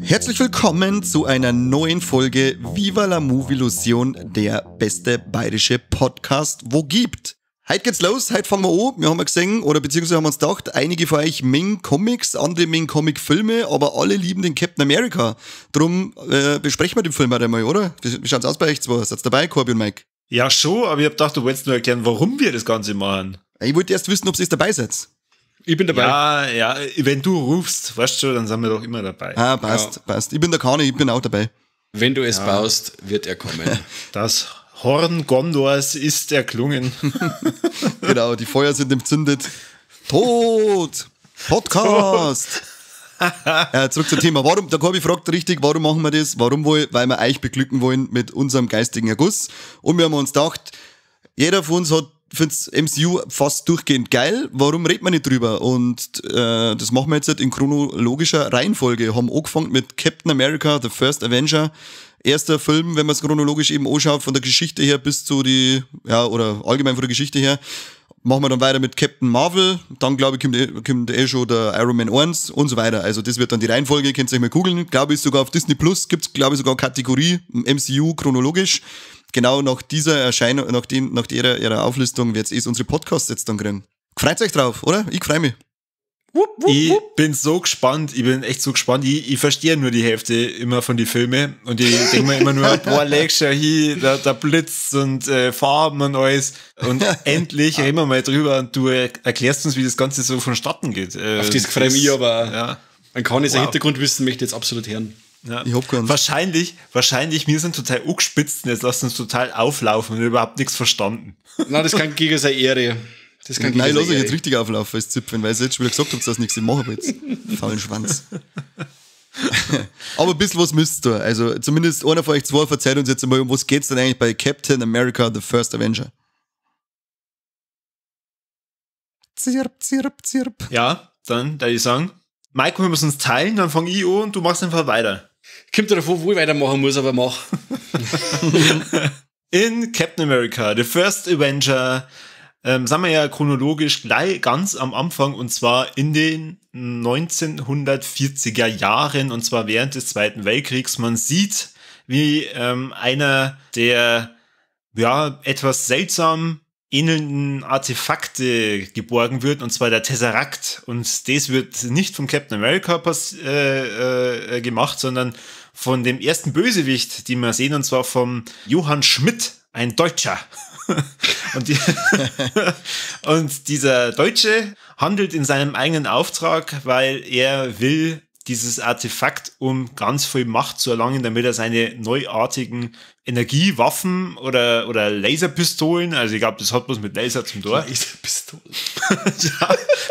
Herzlich willkommen zu einer neuen Folge Viva la Movie-Illusion, der beste bayerische Podcast, wo gibt. Heute geht's los, heute fangen wir an. Wir haben ja gesehen, oder beziehungsweise haben uns gedacht, einige von euch mengen Comics, andere mengen Comic-Filme, aber alle lieben den Captain America. Drum besprechen wir den Film halt einmal, oder? Wie schaut's aus bei euch zwei? Seid ihr dabei, Corby und Mike? Ja, schon, aber ich hab gedacht, du wolltest nur erklären, warum wir das Ganze machen. Ich wollte erst wissen, ob ihr dabei seid. Ich bin dabei. Ja, wenn du rufst, weißt du, dann sind wir doch immer dabei. Ah, passt. Ich bin der Kani, ich bin auch dabei. Wenn du es baust, wird er kommen. Das Horn Gondors ist erklungen. Genau, die Feuer sind entzündet. Tod! Podcast! Zurück zum Thema. Warum, der Corby fragt richtig, warum machen wir das? Warum wohl? Weil wir euch beglücken wollen mit unserem geistigen Erguss. Und wir haben uns gedacht, jeder von uns findet MCU fast durchgehend geil. Warum redet man nicht drüber? Und das machen wir jetzt in chronologischer Reihenfolge. Haben angefangen mit Captain America, The First Avenger. Erster Film, wenn man es chronologisch eben anschaut, von der Geschichte her bis zu oder allgemein von der Geschichte her. Machen wir dann weiter mit Captain Marvel. Dann, glaube ich, kommt schon der Iron Man 1 und so weiter. Also das wird dann die Reihenfolge, könnt ihr euch mal googeln. Glaube ich, sogar auf Disney Plus gibt es, glaube ich, sogar Kategorie MCU chronologisch. Genau nach dieser Erscheinung, nach ihrer Auflistung wird es unsere Podcasts jetzt dann kriegen. Freut euch drauf, oder? Ich freue mich. Ich bin so gespannt, ich bin echt so gespannt. Ich verstehe nur die Hälfte immer von den Filmen und ich denke mir immer nur, boah, legst ja hier, der Blitz und Farben und alles. Und endlich reden wir mal drüber und du erklärst uns, wie das Ganze so vonstatten geht. Auf das freue ich mich aber. Ja. Man kann jetzt Hintergrundwissen, möchte jetzt absolut hören. Ja. Ich hab keinen. Wahrscheinlich, wir sind total angespitzt und jetzt lassen uns total auflaufen und überhaupt nichts verstanden. Nein, das kann gegen seine Ehre. Nein, lass euch jetzt richtig auflaufen als Zipfen, weil ihr jetzt schon wieder gesagt habt, dass nichts machen wollt. Faulen Schwanz. Aber ein bisschen was müsst ihr. Also zumindest einer von euch zwei verzeiht uns jetzt einmal, um was geht's denn eigentlich bei Captain America, The First Avenger? Zirp, zirp, zirp. Ja, dann, da ich sagen, Mike, wir müssen uns teilen, dann fange ich an und du machst einfach weiter. Kommt davon, wo ich weitermachen muss, aber mach. In Captain America, The First Avenger, sind wir ja chronologisch gleich ganz am Anfang und zwar in den 1940er Jahren und zwar während des Zweiten Weltkriegs. Man sieht, wie einer der etwas seltsam ähnelnden Artefakte geborgen wird, und zwar der Tesseract. Und das wird nicht vom Captain America gemacht, sondern von dem ersten Bösewicht, den wir sehen, und zwar vom Johann Schmidt, ein Deutscher. Und dieser Deutsche handelt in seinem eigenen Auftrag, weil er will dieses Artefakt, um ganz viel Macht zu erlangen, damit er seine neuartigen Energiewaffen oder Laserpistolen, also ich glaube, das hat was mit Laser zum Tor. Laserpistolen.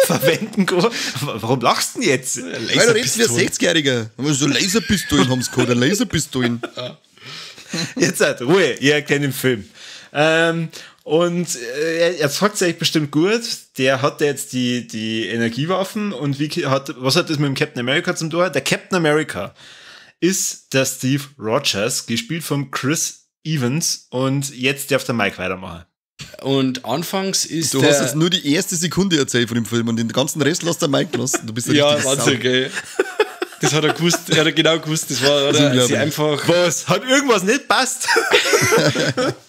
Verwenden kann. Warum lachst du denn jetzt? Weil du redest wie ein 60-Jähriger. So Laserpistolen haben sie gehabt, Laserpistolen. Jetzt halt Ruhe, ihr kennt den Film. Und er sagt sich bestimmt gut, der hat jetzt die Energiewaffen und was hat das mit dem Captain America zum Tor? Der Captain America ist der Steve Rogers, gespielt von Chris Evans, und jetzt darf der Mike weitermachen. Und anfangs ist Du hast jetzt nur die erste Sekunde erzählt von dem Film und den ganzen Rest lässt der Mike gelassen. Du bist ja, Wahnsinn, gell. Das hat er gewusst, er hat genau gewusst, das war sie einfach. Was? Hat irgendwas nicht passt?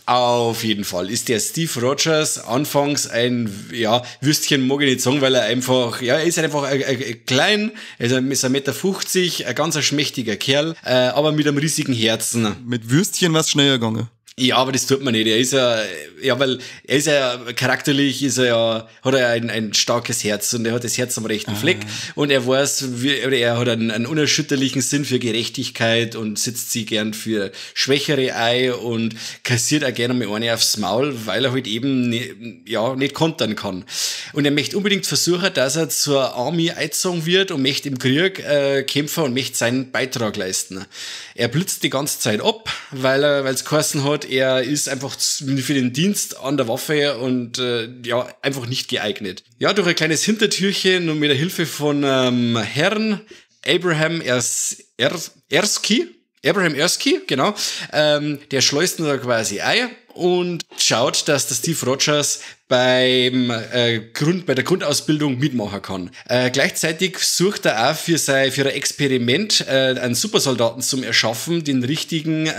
Auf jeden Fall ist der Steve Rogers anfangs ein, Würstchen mag ich nicht sagen, weil er ist einfach klein, er ist 1,50 Meter, ein ganz schmächtiger Kerl, aber mit einem riesigen Herzen. Mit Würstchen war es schneller gegangen. Ja, aber das tut man nicht. Er ist weil er ist charakterlich hat er ein starkes Herz und er hat das Herz am rechten Fleck und er weiß, er hat einen unerschütterlichen Sinn für Gerechtigkeit und setzt sich gern für Schwächere ein und kassiert auch gerne mal eine aufs Maul, weil er halt eben nicht kontern kann. Und er möchte unbedingt versuchen, dass er zur Army eingezogen wird und möchte im Krieg kämpfen und möchte seinen Beitrag leisten. Er blitzt die ganze Zeit ab, weil es geheißen hat, er ist einfach für den Dienst an der Waffe und einfach nicht geeignet. Ja, durch ein kleines Hintertürchen und mit der Hilfe von Herrn Abraham Erskine, genau, der schleust ihn da quasi ein und schaut, dass der Steve Rogers bei der Grundausbildung mitmachen kann. Gleichzeitig sucht er auch für ein Experiment einen Supersoldaten zum Erschaffen, den richtigen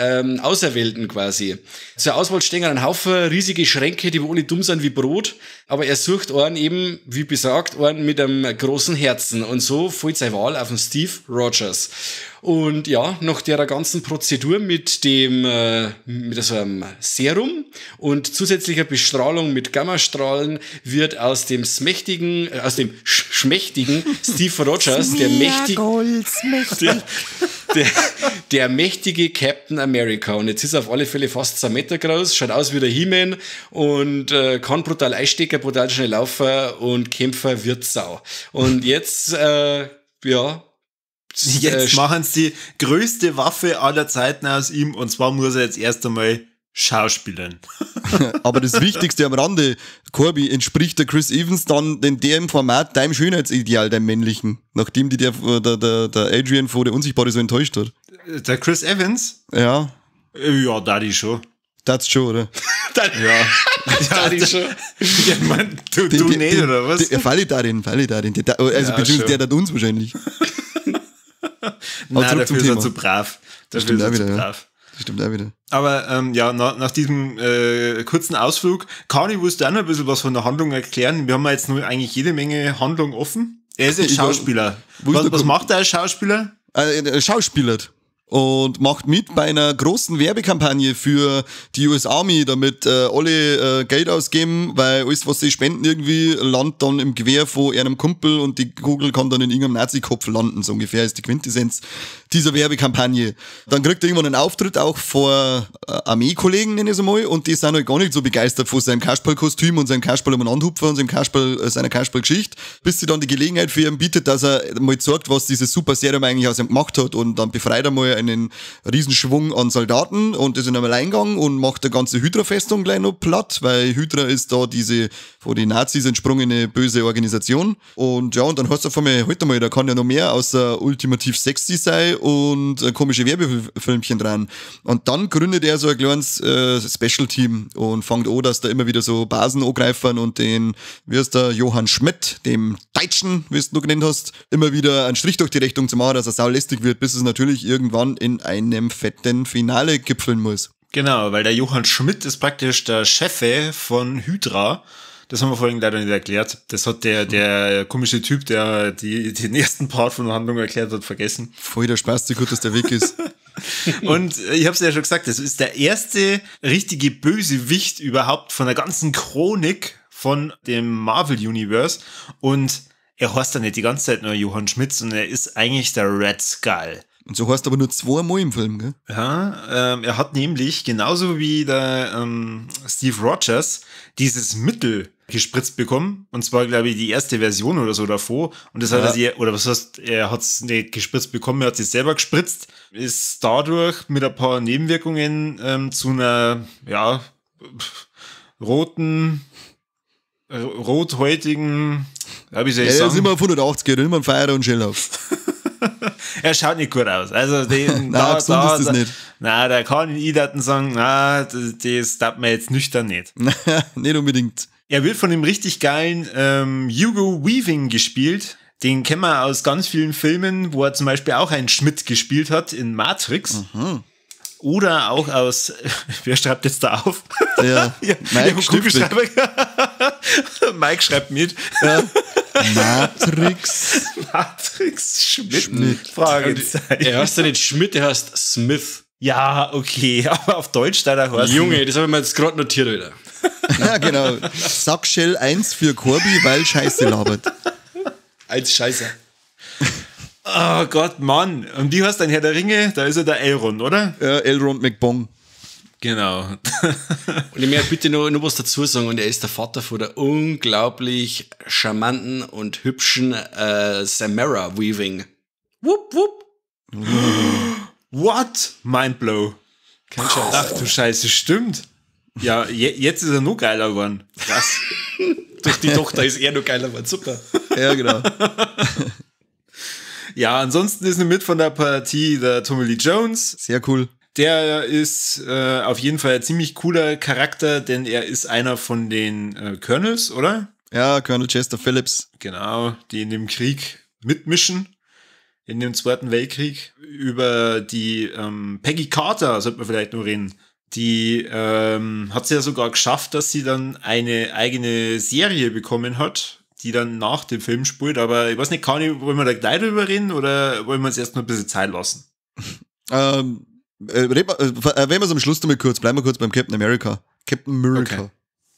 Auserwählten quasi. Zur Auswahl stehen ein Haufen riesige Schränke, die ohne dumm sind wie Brot, aber er sucht einen eben, wie besagt, einen mit einem großen Herzen und so fällt seine Wahl auf den Steve Rogers. Und ja, nach der ganzen Prozedur mit so einem Serum und zusätzlicher Bestrahlung mit Gammastrahlen wird aus dem schmächtigen Steve Rogers der mächtige Captain America. Und jetzt ist er auf alle Fälle fast 2 Meter groß, schaut aus wie der He-Man und kann brutal einstecken, brutal schnell laufen und Kämpfer wird Sau. Und jetzt, Jetzt machen sie die größte Waffe aller Zeiten aus ihm und zwar muss er jetzt erst einmal schauspielern. Aber das Wichtigste am Rande, Corby, entspricht der Chris Evans dann in dem Format deinem Schönheitsideal, deinem männlichen, nachdem der Adrian vor der Unsichtbare so enttäuscht hat? Der Chris Evans? Ja. Ja, Daddy schon. Das schon, oder? Ja. Daddy schon. Ja, Mann, du nicht, oder was? Falle darin. Also ja, beziehungsweise der hat uns wahrscheinlich. Nein, dafür ist er zu brav. Das stimmt auch wieder. Aber nach diesem kurzen Ausflug, Kani, willst du auch noch ein bisschen was von der Handlung erklären? Wir haben ja jetzt nur eigentlich jede Menge Handlung offen. Er ist ein Schauspieler. Was macht er als Schauspieler? Er schauspielert. Und macht mit bei einer großen Werbekampagne für die US Army, damit alle Geld ausgeben, weil alles, was sie spenden irgendwie, landet dann im Gewehr von einem Kumpel und die Kugel kann dann in irgendeinem Nazi-Kopf landen, so ungefähr ist die Quintessenz dieser Werbekampagne. Dann kriegt er irgendwann einen Auftritt auch vor Armeekollegen, nenne ich es mal, und die sind halt gar nicht so begeistert von seinem Kasperl-Kostüm und seinem Kasperl-Umeinanderhupfer und seiner Kasperl-Geschichte, bis sie dann die Gelegenheit für ihn bietet, dass er mal zeigt, was dieses Super-Serum eigentlich aus ihm gemacht hat, und dann befreit er mal einen Riesenschwung an Soldaten und ist in einem Alleingang und macht der ganze Hydra-Festung gleich noch platt, weil Hydra ist da diese von den Nazis entsprungene böse Organisation. Und ja, und dann hast du von mir, halt mal, da kann ja noch mehr außer ultimativ sexy sein und komische Werbefilmchen dran. Und dann gründet er so ein kleines Special-Team und fängt an, dass da immer wieder so Basen angreifen und den, wie heißt der, Johann Schmidt, dem Deutschen, wie du genannt hast, immer wieder einen Strich durch die Rechnung zu machen, dass er saulästig wird, bis es natürlich irgendwann in einem fetten Finale gipfeln muss. Genau, weil der Johann Schmidt ist praktisch der Chef von Hydra. Das haben wir vorhin leider nicht erklärt. Das hat der komische Typ, der den ersten Part von der Handlung erklärt hat, vergessen. Voll der Spaß, wie gut, dass der weg ist. Und ich habe es ja schon gesagt, das ist der erste richtige Bösewicht überhaupt von der ganzen Chronik von dem Marvel Universe. Und er heißt da nicht die ganze Zeit nur Johann Schmidt, sondern er ist eigentlich der Red Skull. Und so heißt aber nur 2 Mal im Film, gell? Ja, er hat nämlich, genauso wie der Steve Rogers, dieses Mittel gespritzt bekommen. Und zwar, glaube ich, die erste Version oder so davor. Und das hat er sich, oder was heißt, er hat es nicht gespritzt bekommen, er hat sich selber gespritzt. Ist dadurch mit ein paar Nebenwirkungen zu einer, rothäutigen, wie soll ich sagen? Er ist immer auf 180, geht immer ein Feier und Shell auf. Er schaut nicht gut aus. Also den, nein, ist das nicht. Nein, der kann in Idaten sagen, das darf man jetzt nüchtern nicht. Nicht unbedingt. Er wird von dem richtig geilen Hugo Weaving gespielt. Den kennen wir aus ganz vielen Filmen, wo er zum Beispiel auch einen Schmidt gespielt hat in Matrix. Mhm. Oder auch aus, wer schreibt jetzt da auf? Ja, Mike schreibt mit. Ja. Matrix Schmidt. Fragezeichen. Er heißt ja nicht Schmidt, er heißt Smith. Ja, okay, aber auf Deutsch da heißt Junge, das habe ich mir jetzt gerade notiert, Alter. Ja, genau. Sackshell 1 für Corby, weil Scheiße labert. Als Scheiße. Oh Gott, Mann. Und wie heißt dein Herr der Ringe? Da ist er der Elrond, oder? Ja, Elrond McBong. Genau. Und ich möchte bitte noch was dazu sagen. Und er ist der Vater von der unglaublich charmanten und hübschen Samara Weaving. Wupp, wupp. What? Mindblow. Kein Scheiß. Ach du Scheiße, stimmt. Ja, jetzt ist er noch geiler geworden. Krass. Durch die Tochter ist er noch geiler geworden. Super. Ja, genau. Ja, ansonsten ist noch mit von der Partie der Tommy Lee Jones. Sehr cool. Der ist auf jeden Fall ein ziemlich cooler Charakter, denn er ist einer von den Colonels, oder? Ja, Colonel Chester Phillips. Genau, die in dem Krieg mitmischen, in dem Zweiten Weltkrieg. Über die Peggy Carter sollte man vielleicht noch reden. Die hat es ja sogar geschafft, dass sie dann eine eigene Serie bekommen hat, die dann nach dem Film spielt. Aber ich weiß nicht, wollen wir da gleich drüber reden oder wollen wir uns erst noch ein bisschen Zeit lassen? Erwähnen wir es am Schluss damit kurz. Bleiben wir kurz beim Captain America. Captain America. Okay.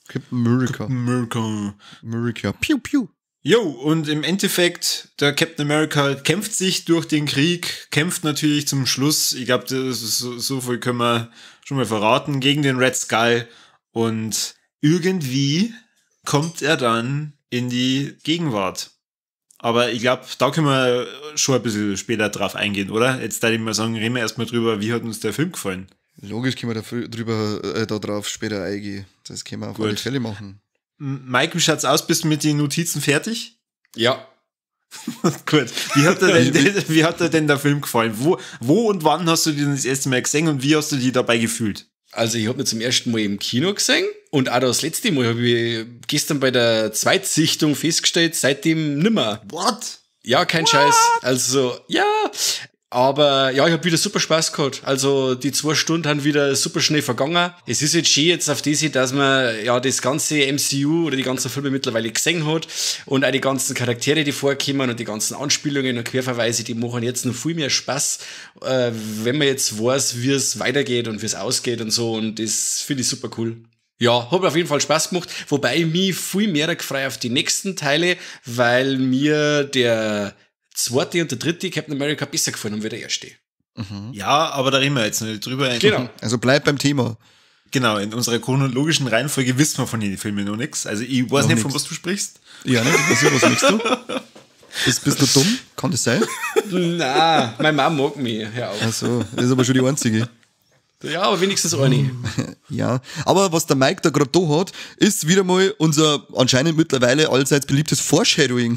Captain America. America. America. Piu, piu. Jo, und im Endeffekt, der Captain America kämpft sich durch den Krieg, kämpft natürlich zum Schluss, ich glaube, so viel können wir schon mal verraten, gegen den Red Skull. Und irgendwie kommt er dann in die Gegenwart. Aber ich glaube, da können wir schon ein bisschen später drauf eingehen, oder? Jetzt darf ich mal sagen, reden wir erstmal drüber, wie hat uns der Film gefallen? Logisch können wir da drauf später eingehen. Das können wir auf alle Fälle machen. Mike, wie schaut's aus? Bist du mit den Notizen fertig? Ja. Gut. Wie hat dir denn der Film gefallen? Wo und wann hast du den das erste Mal gesehen und wie hast du dich dabei gefühlt? Also ich habe ihn zum ersten Mal im Kino gesehen und auch das letzte Mal habe ich gestern bei der Zweitsichtung festgestellt, seitdem nimmer. What? Ja, kein Scheiß. Also, ja. Aber ja, ich habe wieder super Spaß gehabt. Also die 2 Stunden haben wieder super schnell vergangen. Es ist jetzt schön jetzt auf diese, dass man ja das ganze MCU oder die ganzen Filme mittlerweile gesehen hat und auch die ganzen Charaktere, die vorkommen und die ganzen Anspielungen und Querverweise, die machen jetzt noch viel mehr Spaß, wenn man jetzt weiß, wie es weitergeht und wie es ausgeht und so. Und das finde ich super cool. Ja, hat auf jeden Fall Spaß gemacht, wobei ich mich viel mehr gefreut auf die nächsten Teile, weil mir der zweite und der dritte Captain America besser gefallen haben wie der erste. Mhm. Ja, aber da reden wir jetzt nicht drüber. Genau. Also bleib beim Thema. Genau, in unserer chronologischen Reihenfolge wissen wir von den Filmen noch nichts. Also ich weiß Noch nicht, nix. von was du sprichst. Ja, ne? Was machst du? Bist du dumm? Kann das sein? Na, meine Mama mag mich. Hör auf. Ach so, das ist aber schon die einzige. Ja, aber wenigstens eine. Ja, aber was der Mike da gerade da hat, ist wieder mal unser anscheinend mittlerweile allseits beliebtes Foreshadowing.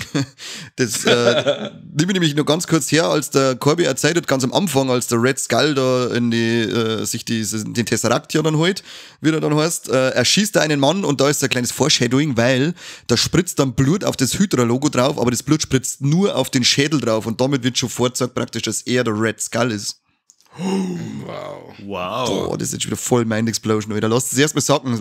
Das nehme ich nämlich noch ganz kurz her, als der Corby erzählt hat, ganz am Anfang, als der Red Skull da in den Tesseract ja dann holt, wie er dann heißt, er schießt da einen Mann und da ist ein kleines Foreshadowing, weil da spritzt dann Blut auf das Hydra-Logo drauf, aber das Blut spritzt nur auf den Schädel drauf und damit wird schon vorgesagt praktisch, dass er der Red Skull ist. Wow. Oh, das ist jetzt wieder voll Mind Explosion, Alter. Lass das erstmal sacken.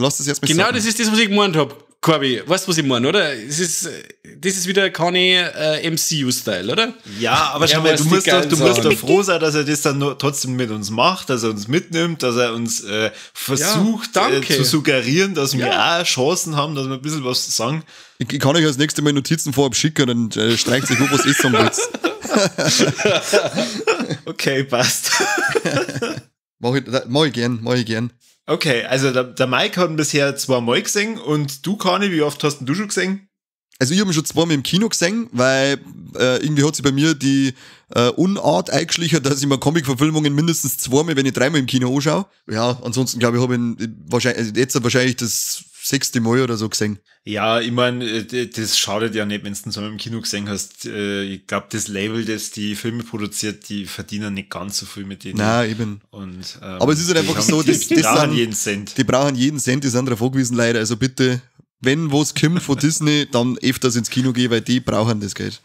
Genau, das ist das, was ich gemeint habe, Corby. Weißt du, was ich meine, oder? Das ist wieder keine MCU-Style, oder? Ja, aber schau mal, du musst doch froh sein, dass er das dann trotzdem mit uns macht, dass er uns mitnimmt, dass er uns versucht zu suggerieren, dass wir auch Chancen haben, dass wir ein bisschen was sagen. Ich kann euch als nächstes Mal Notizen vorab schicken, dann streicht sich was ich sagen willst. Okay, passt. Mach ich gern. Okay, also der Mike hat ihn bisher 2 Mal gesehen und du, Kani, wie oft hast du schon gesehen? Also ich habe ihn schon 2 Mal im Kino gesehen, weil irgendwie hat sich bei mir die Unart eingeschlichen, dass ich mir Comic-Verfilmungen mindestens 2 Mal, wenn ich 3 Mal im Kino anschaue. Ja, ansonsten glaube ich, habe ich ihn wahrscheinlich das 6. Mal oder so gesehen. Ja, ich meine, das schadet ja nicht, wenn du ihn im Kino gesehen hast. Ich glaube, das Label, das die Filme produziert, die verdienen nicht ganz so viel mit denen. Nein, eben. Und, aber es ist halt einfach so, die brauchen jeden Cent. Die brauchen jeden Cent, die sind darauf angewiesen, leider. Also bitte, wenn was kommt von Disney, dann öfters ins Kino gehen, weil die brauchen das Geld.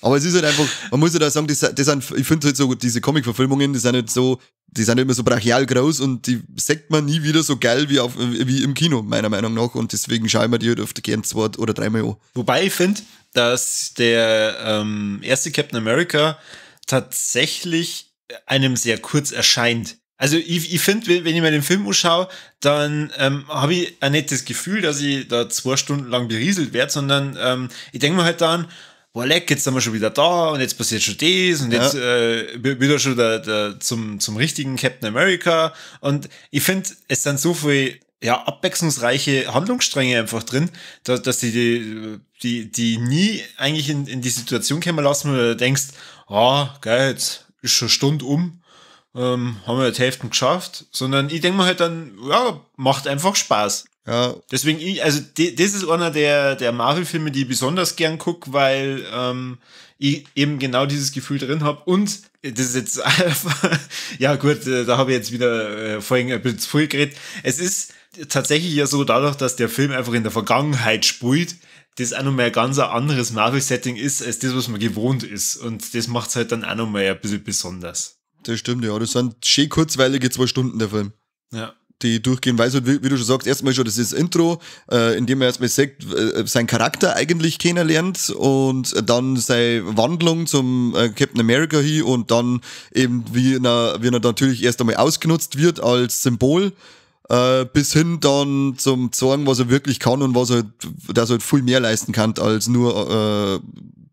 Aber es ist halt einfach, man muss ja da sagen, ich finde halt so, diese Comic-Verfilmungen, die sind nicht immer so brachial groß und die sagt man nie wieder so geil wie im Kino, meiner Meinung nach. Und deswegen schaue ich mir die halt oft gern 2 oder 3 Mal an. Wobei ich finde, dass der erste Captain America tatsächlich einem sehr kurz erscheint. Also ich finde, wenn ich mir den Film anschaue, dann habe ich ein nettes Gefühl, dass ich da 2 Stunden lang berieselt werde, sondern ich denke mir halt dann, boah, leck, jetzt sind wir schon wieder da und jetzt passiert schon das und jetzt wieder schon zum richtigen Captain America. Und ich finde, es sind so viele abwechslungsreiche Handlungsstränge einfach drin, dass die nie eigentlich in die Situation kommen lassen, wo du denkst, geil, jetzt ist schon eine Stunde um haben wir halt die Hälfte geschafft, sondern ich denke mir halt dann, ja, macht einfach Spaß. Ja, Deswegen, das ist einer der Marvel-Filme, die ich besonders gern gucke, weil ich eben genau dieses Gefühl drin habe. Und das ist jetzt einfach, ja gut, da habe ich jetzt wieder vorhin ein bisschen zu viel geredet. Es ist tatsächlich ja so, dadurch, dass der Film einfach in der Vergangenheit spielt, das auch nochmal ein ganz anderes Marvel-Setting ist, als das, was man gewohnt ist. Und das macht es halt dann auch nochmal ein bisschen besonders. das stimmt, ja. Das sind schön kurzweilige 2 Stunden, der Film. Ja. Die durchgehen, weil so, wie du schon sagst, erstmal schon das ist das Intro, in dem er erstmal sagt, seinen Charakter eigentlich kennenlernt und dann seine Wandlung zum Captain America hin und dann eben, wie er natürlich erst einmal ausgenutzt wird als Symbol, bis hin dann zum Zeigen, was er wirklich kann und was er, dass er halt viel mehr leisten kann, als nur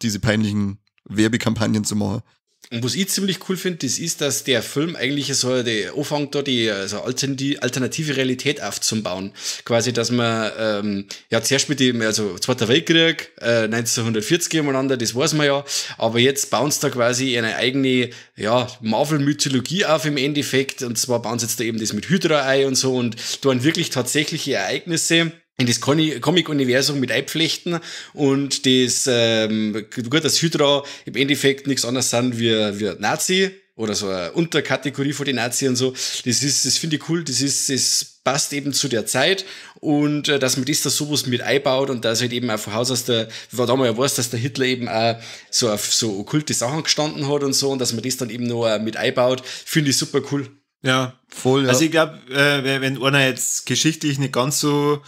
diese peinlichen Werbekampagnen zu machen. Und was ich ziemlich cool finde, das ist, dass der Film eigentlich so anfängt, da die alternative Realität aufzubauen. Quasi, dass man, ja, zuerst mit dem, also Zweiter Weltkrieg, 1940 umeinander, das weiß man ja, aber jetzt bauen sie da quasi eine eigene, ja, Marvel-Mythologie auf im Endeffekt, und zwar bauen sie jetzt da eben das mit Hydra ein und so und tun wirklich tatsächliche Ereignisse in das Comic-Universum mit einflechten und das, gut, das Hydra im Endeffekt nichts anderes sind wie Nazi oder so eine Unterkategorie von den Nazi und so. Das finde ich cool, das passt eben zu der Zeit und dass man das da sowas mit einbaut und dass halt eben auch von Haus aus war damals ja weiß, dass der Hitler eben auch so auf so okkulte Sachen gestanden hat und so und dass man das dann eben noch mit einbaut, finde ich super cool. Ja, Voll, ja. Also ich glaube, wenn einer jetzt geschichtlich nicht ganz so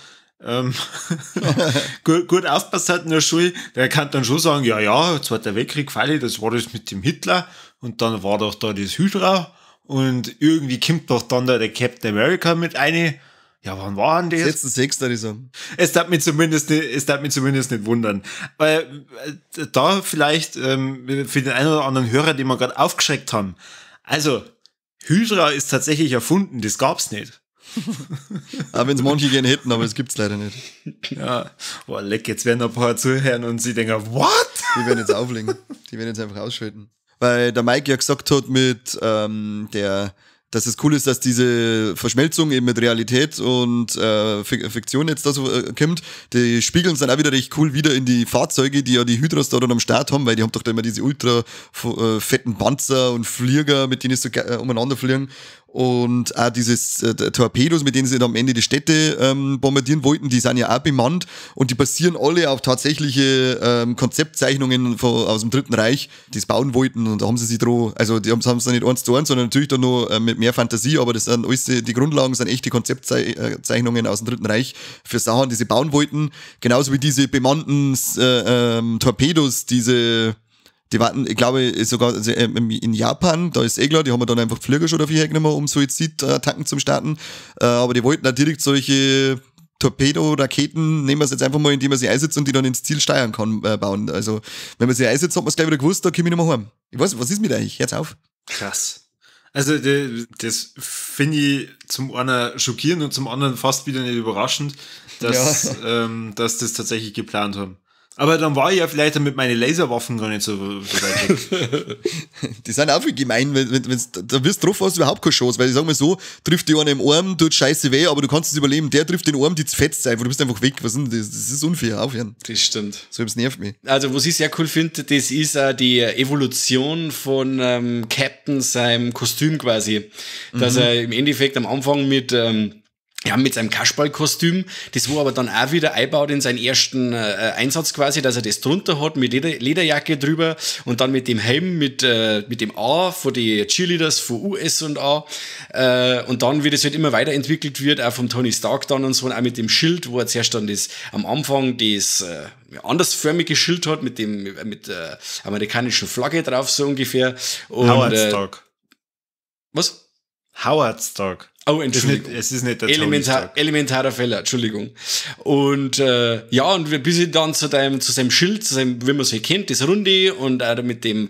gut aufpasst hat in der Schule, der kann dann schon sagen, ja, Zweiter Weltkrieg, das war das mit dem Hitler und dann war doch da das Hydra und irgendwie kommt doch dann da der Captain America mit eine. Ja, wann war denn das? 6. würde ich sagen. Es darf mich zumindest nicht wundern. Weil da vielleicht für den einen oder anderen Hörer, den wir gerade aufgeschreckt haben. Also, Hydra ist tatsächlich erfunden, das gab's nicht. Auch wenn es manche gerne hätten, aber es gibt's leider nicht. Ja, boah, leck, jetzt werden ein paar zuhören und sie denken, what? Die werden jetzt auflegen. Die werden jetzt einfach ausschalten. Weil der Mike ja gesagt hat dass es cool ist, dass diese Verschmelzung eben mit Realität und Fiktion jetzt da so kommt. Die spiegeln es dann auch wieder recht cool wieder in die Fahrzeuge, die ja die Hydras da dann am Start haben, weil die haben doch da immer diese ultra fetten Panzer und Flieger, mit denen sie so umeinander fliegen. Und auch dieses Torpedos, mit denen sie dann am Ende die Städte bombardieren wollten, die sind ja auch bemannt und die basieren alle auf tatsächliche Konzeptzeichnungen aus dem Dritten Reich, die es bauen wollten und da haben sie sich drauf, also die haben es dann nicht 1:1, sondern natürlich dann nur mit mehr Fantasie, aber das sind alles, die Grundlagen sind echte Konzeptzeichnungen aus dem Dritten Reich für Sachen, die sie bauen wollten, genauso wie diese bemannten Torpedos, die warten, ich glaube, sogar in Japan, da ist klar, die haben dann einfach Flieger schon dafür hergenommen, um Suizidattacken zu starten. Aber die wollten auch direkt solche Torpedo-Raketen, nehmen wir es jetzt einfach mal, indem man sie einsetzt und die dann ins Ziel steuern kann, bauen. Also, wenn man sie einsetzt, hat man es gleich wieder gewusst, da komme ich nicht mehr heim. Ich weiß, was ist mit euch? Hört's auf. Krass. Also, das finde ich zum einen schockierend und zum anderen fast wieder nicht überraschend, dass das tatsächlich geplant haben. Aber dann war ich ja vielleicht mit meinen Laserwaffen gar nicht so weit weg. Die sind auch viel gemein, da wirst du drauf, hast du überhaupt keine Chance, weil ich sag mal so, trifft die einer im Arm, tut scheiße weh, aber du kannst es überleben, der trifft den Arm, die fetzt einfach, du bist einfach weg, was ist denn das? Das ist unfair, aufhören. Das stimmt. So, das nervt mich. Also, was ich sehr cool finde, das ist auch die Evolution von Captain, seinem Kostüm quasi. Dass er im Endeffekt am Anfang mit seinem Kasperlkostüm, das wo aber dann auch wieder einbaut in seinen ersten Einsatz quasi, dass er das drunter hat, mit Lederjacke drüber und dann mit dem Helm, mit dem A von die Cheerleaders von US und A und dann, wie das halt immer weiterentwickelt wird, auch vom Tony Stark dann und so, und auch mit dem Schild, wo er zuerst dann am Anfang das andersförmige Schild hat, mit der amerikanischen Flagge drauf, so ungefähr. Und, Howard Stark. Was? Howard Stark. Oh, Entschuldigung. Es ist nicht der Tony Stark. Elementarer Fehler, Entschuldigung. Und und bis ich dann zu seinem Schild, wie man es halt kennt, das Runde und auch mit dem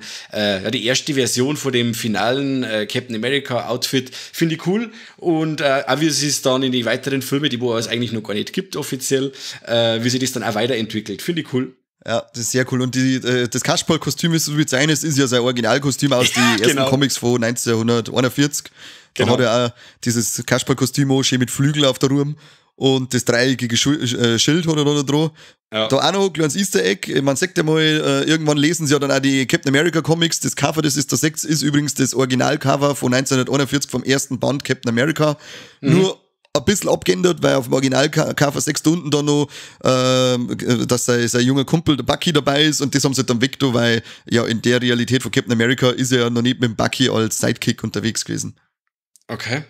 die erste Version von dem finalen Captain America Outfit, finde ich cool. Und auch wie es ist dann in die weiteren Filme, die wo es eigentlich noch gar nicht gibt offiziell, wie sich das dann auch weiterentwickelt, finde ich cool. Ja, das ist sehr cool. Und das Kasperl-Kostüm, wie es sein ist ja sein Originalkostüm aus den ersten Comics von 1941. Da hat er auch dieses Kasperl-Kostüm auch schön mit Flügel auf der Ruhm und das dreieckige Schild hat er da dran. Ja. Da auch noch ein kleines Easter Egg. Man sagt ja mal, irgendwann lesen sie ja dann auch die Captain America Comics. Das Cover, das ist der 6, ist übrigens das Originalcover von 1941 vom ersten Band Captain America. Nur ein bisschen abgeändert, weil auf dem Originalcover 6 Stunden da noch, dass sein junger Kumpel, der Bucky, dabei ist und das haben sie dann weg, weil ja in der Realität von Captain America ist er ja noch nicht mit dem Bucky als Sidekick unterwegs gewesen. Okay.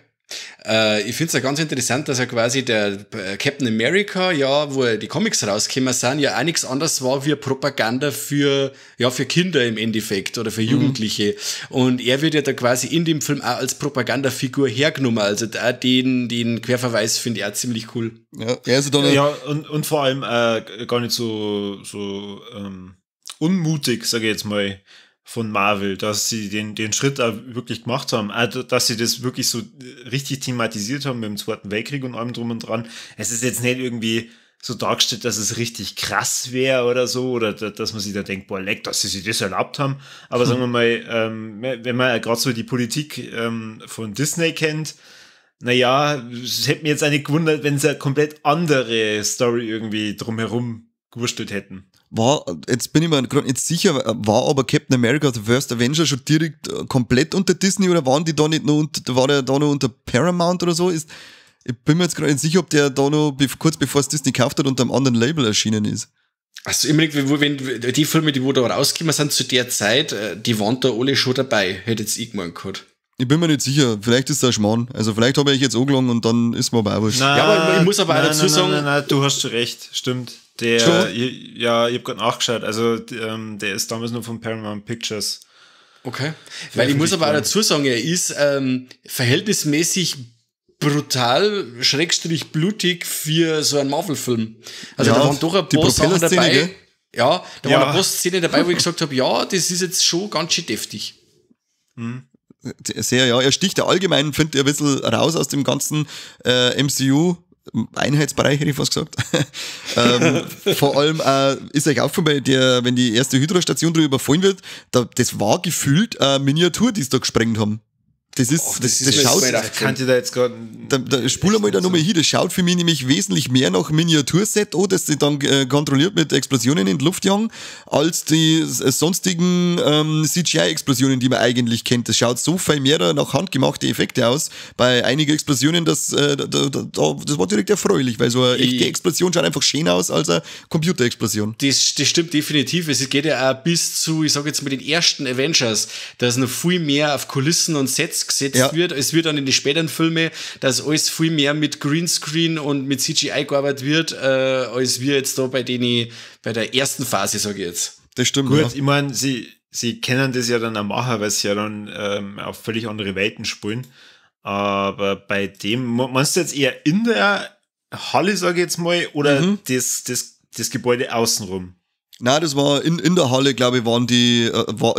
Ich finde es ja ganz interessant, dass er quasi der Captain America, ja, wo die Comics rausgekommen sind, ja auch nichts anderes war wie Propaganda für Kinder im Endeffekt oder für Jugendliche. Und er wird ja da quasi in dem Film auch als Propagandafigur hergenommen. Also da den Querverweis finde ich auch ziemlich cool. Ja, also dann und vor allem gar nicht so unmutig, sage ich jetzt mal, von Marvel, dass sie den Schritt da wirklich gemacht haben, also, dass sie das wirklich so richtig thematisiert haben mit dem Zweiten Weltkrieg und allem drum und dran. Es ist jetzt nicht irgendwie so dargestellt, dass es richtig krass wäre oder so, oder dass man sich da denkt, boah, leck, dass sie sich das erlaubt haben. Aber sagen wir mal, wenn man gerade so die Politik von Disney kennt, naja, es hätte mich jetzt eigentlich gewundert, wenn sie eine komplett andere Story irgendwie drumherum gewurstelt hätten. Jetzt bin ich mir gerade nicht sicher, war aber Captain America The First Avenger schon direkt komplett unter Disney oder waren die da nicht noch war der da noch unter Paramount oder so? Ich bin mir jetzt gerade nicht sicher, ob der da noch kurz bevor es Disney gekauft hat, unter einem anderen Label erschienen ist. Also immer wenn die Filme, die wo da rausgekommen sind zu der Zeit, die waren da alle schon dabei, hätte jetzt ich gemeint gehabt. Ich bin mir nicht sicher, vielleicht ist das ein Schmarrn. Also vielleicht habe ich jetzt angelangt und dann ist mir aber auch wurscht. Ja, aber ich muss aber auch dazu sagen... Nein, du hast recht, stimmt. Ich habe gerade nachgeschaut, also der ist damals nur von Paramount Pictures. Okay, weil ich muss aber auch dazu sagen, er ist verhältnismäßig brutal, / blutig für so einen Marvel-Film. Also da waren doch ein paar Sachen dabei. Gell? Ja, da waren ein paar Szenen dabei, wo ich gesagt habe, ja, das ist jetzt schon ganz schön deftig. Sehr, ja. Er sticht ja allgemein, finde ich, ein bisschen raus aus dem ganzen MCU. Einheitsbereich, hätte ich fast gesagt. Vor allem ist euch aufgefallen, wenn die erste Hydra-Station drüber überfallen wird, das war gefühlt eine Miniatur, die sie da gesprengt haben. Das schaut. Kann ich da jetzt gerade. Da spul einmal da nochmal hin. Das schaut für mich nämlich wesentlich mehr nach Miniaturset an, das sie dann kontrolliert mit Explosionen in die Luft jagen, als die sonstigen CGI-Explosionen, die man eigentlich kennt. Das schaut so viel mehr nach handgemachte Effekte aus. Bei einigen Explosionen, das war direkt erfreulich, weil so eine echte Explosion schaut einfach schön aus als eine Computerexplosion. Das stimmt definitiv. Es geht ja auch bis zu, ich sag jetzt mal, den ersten Avengers, dass noch viel mehr auf Kulissen und Sets gesetzt wird. Es wird dann in den späteren Filmen, dass alles viel mehr mit Greenscreen und mit CGI gearbeitet wird, als wir jetzt da bei der ersten Phase, sage ich jetzt. Das stimmt. Gut, ich meine, sie kennen das ja dann auch machen, weil sie ja dann auf völlig andere Welten spielen. Aber bei dem, meinst du jetzt eher in der Halle, sage ich jetzt mal, oder das Gebäude außenrum? Nein, das war in der Halle, glaube ich,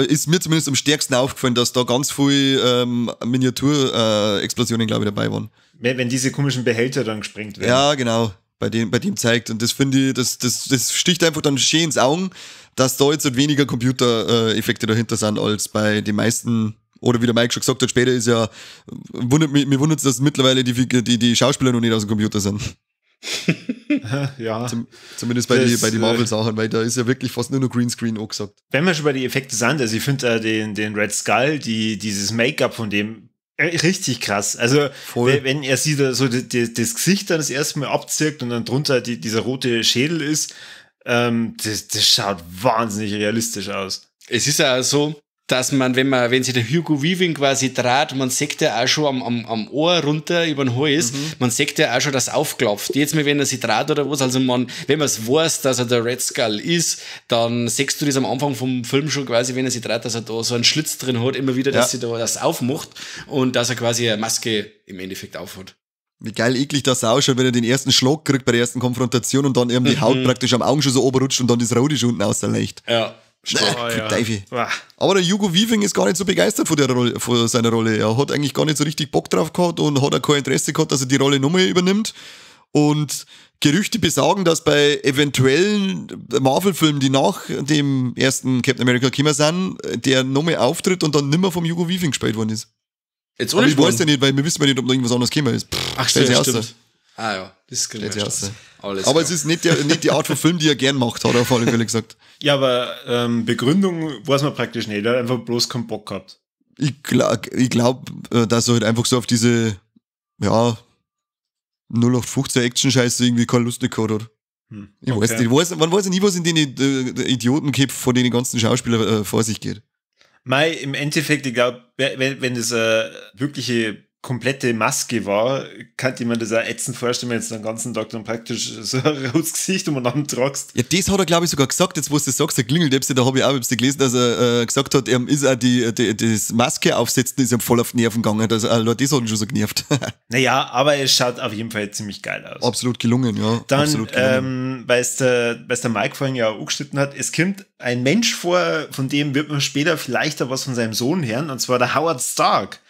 ist mir zumindest am stärksten aufgefallen, dass da ganz viele Miniaturexplosionen, glaube ich, dabei waren. Wenn diese komischen Behälter dann gesprengt werden. Ja, genau, bei dem zeigt. Und das finde ich, das sticht einfach dann schön ins Auge, dass da jetzt halt weniger Computereffekte dahinter sind, als bei den meisten, oder wie der Mike schon gesagt hat, später ist ja, mir wundert es, dass mittlerweile die Schauspieler noch nicht aus dem Computer sind. Ja. Zumindest bei den Marvel-Sachen, weil da ist ja wirklich fast nur noch Greenscreen angesagt. Wenn wir schon bei den Effekten sind, also ich finde den Red Skull, dieses Make-up von dem richtig krass. Also wenn er sieht, so das Gesicht dann das erste Mal abzirkt und dann drunter dieser rote Schädel ist, das schaut wahnsinnig realistisch aus. Es ist ja so, dass wenn sich der Hugo Weaving quasi dreht, man sieht ja auch schon am Ohr runter über den Hals, man sieht ja auch schon, dass es aufklopft. Jetzt mal, wenn er sich dreht oder was, also wenn man es weiß, dass er der Red Skull ist, dann siehst du das am Anfang vom Film schon quasi, wenn er sich dreht, dass er da so einen Schlitz drin hat, immer wieder, dass sie da das aufmacht und dass er quasi eine Maske im Endeffekt aufhat. Wie geil eklig das ausschaut, wenn er den ersten Schlag kriegt bei der ersten Konfrontation und dann eben die Haut praktisch am Augen schon so oberrutscht und dann das Rote schon unten aus der Licht. Ja. Aber der Hugo Weaving ist gar nicht so begeistert von seiner Rolle. Er hat eigentlich gar nicht so richtig Bock drauf gehabt und hat auch kein Interesse gehabt, dass er die Rolle nochmal übernimmt. Und Gerüchte besagen, dass bei eventuellen Marvel-Filmen, die nach dem ersten Captain America gekommen sind, der nochmal auftritt und dann nimmer vom Hugo Weaving gespielt worden ist. Jetzt Aber ohne ich weiß ja nicht, weil wir wissen ja nicht, ob noch irgendwas anderes gekommen ist. Ach, stellt sich stimmt. raus. Ah ja, das kriegen wir Stellt erst sich raus. raus. Alles Aber klar. es ist nicht die Art von Film, die er gern macht, hat er auf alle Fälle gesagt. Ja, aber Begründung weiß man praktisch nicht. Er hat einfach bloß keinen Bock gehabt. Ich glaub, dass er halt einfach so auf diese, ja, 0815 Action-Scheiße irgendwie keine Lust nicht gehabt hat. Ich weiß nicht, man weiß ja nie, was in den Idiotenköpfen von den ganzen Schauspielern vor sich geht. Mei, im Endeffekt, ich glaube, wenn das eine wirkliche komplette Maske war, kann man das auch ätzend vorstellen, wenn du den ganzen Tag dann praktisch so ein rotes Gesicht umeinander tragst. Ja, das hat er, glaube ich, sogar gesagt, jetzt wo du das sagst, der klingelt, da habe ich auch gelesen, dass er gesagt hat, er ist auch das Maske aufsetzen, ist ihm voll auf die Nerven gegangen. Das hat ihn schon so genervt. Naja, aber es schaut auf jeden Fall ziemlich geil aus. Absolut gelungen, ja. Dann, absolut gelungen. weil es der Mike vorhin ja auch angeschnitten hat, es kommt ein Mensch vor, von dem wird man später vielleicht auch was von seinem Sohn hören, und zwar der Howard Stark.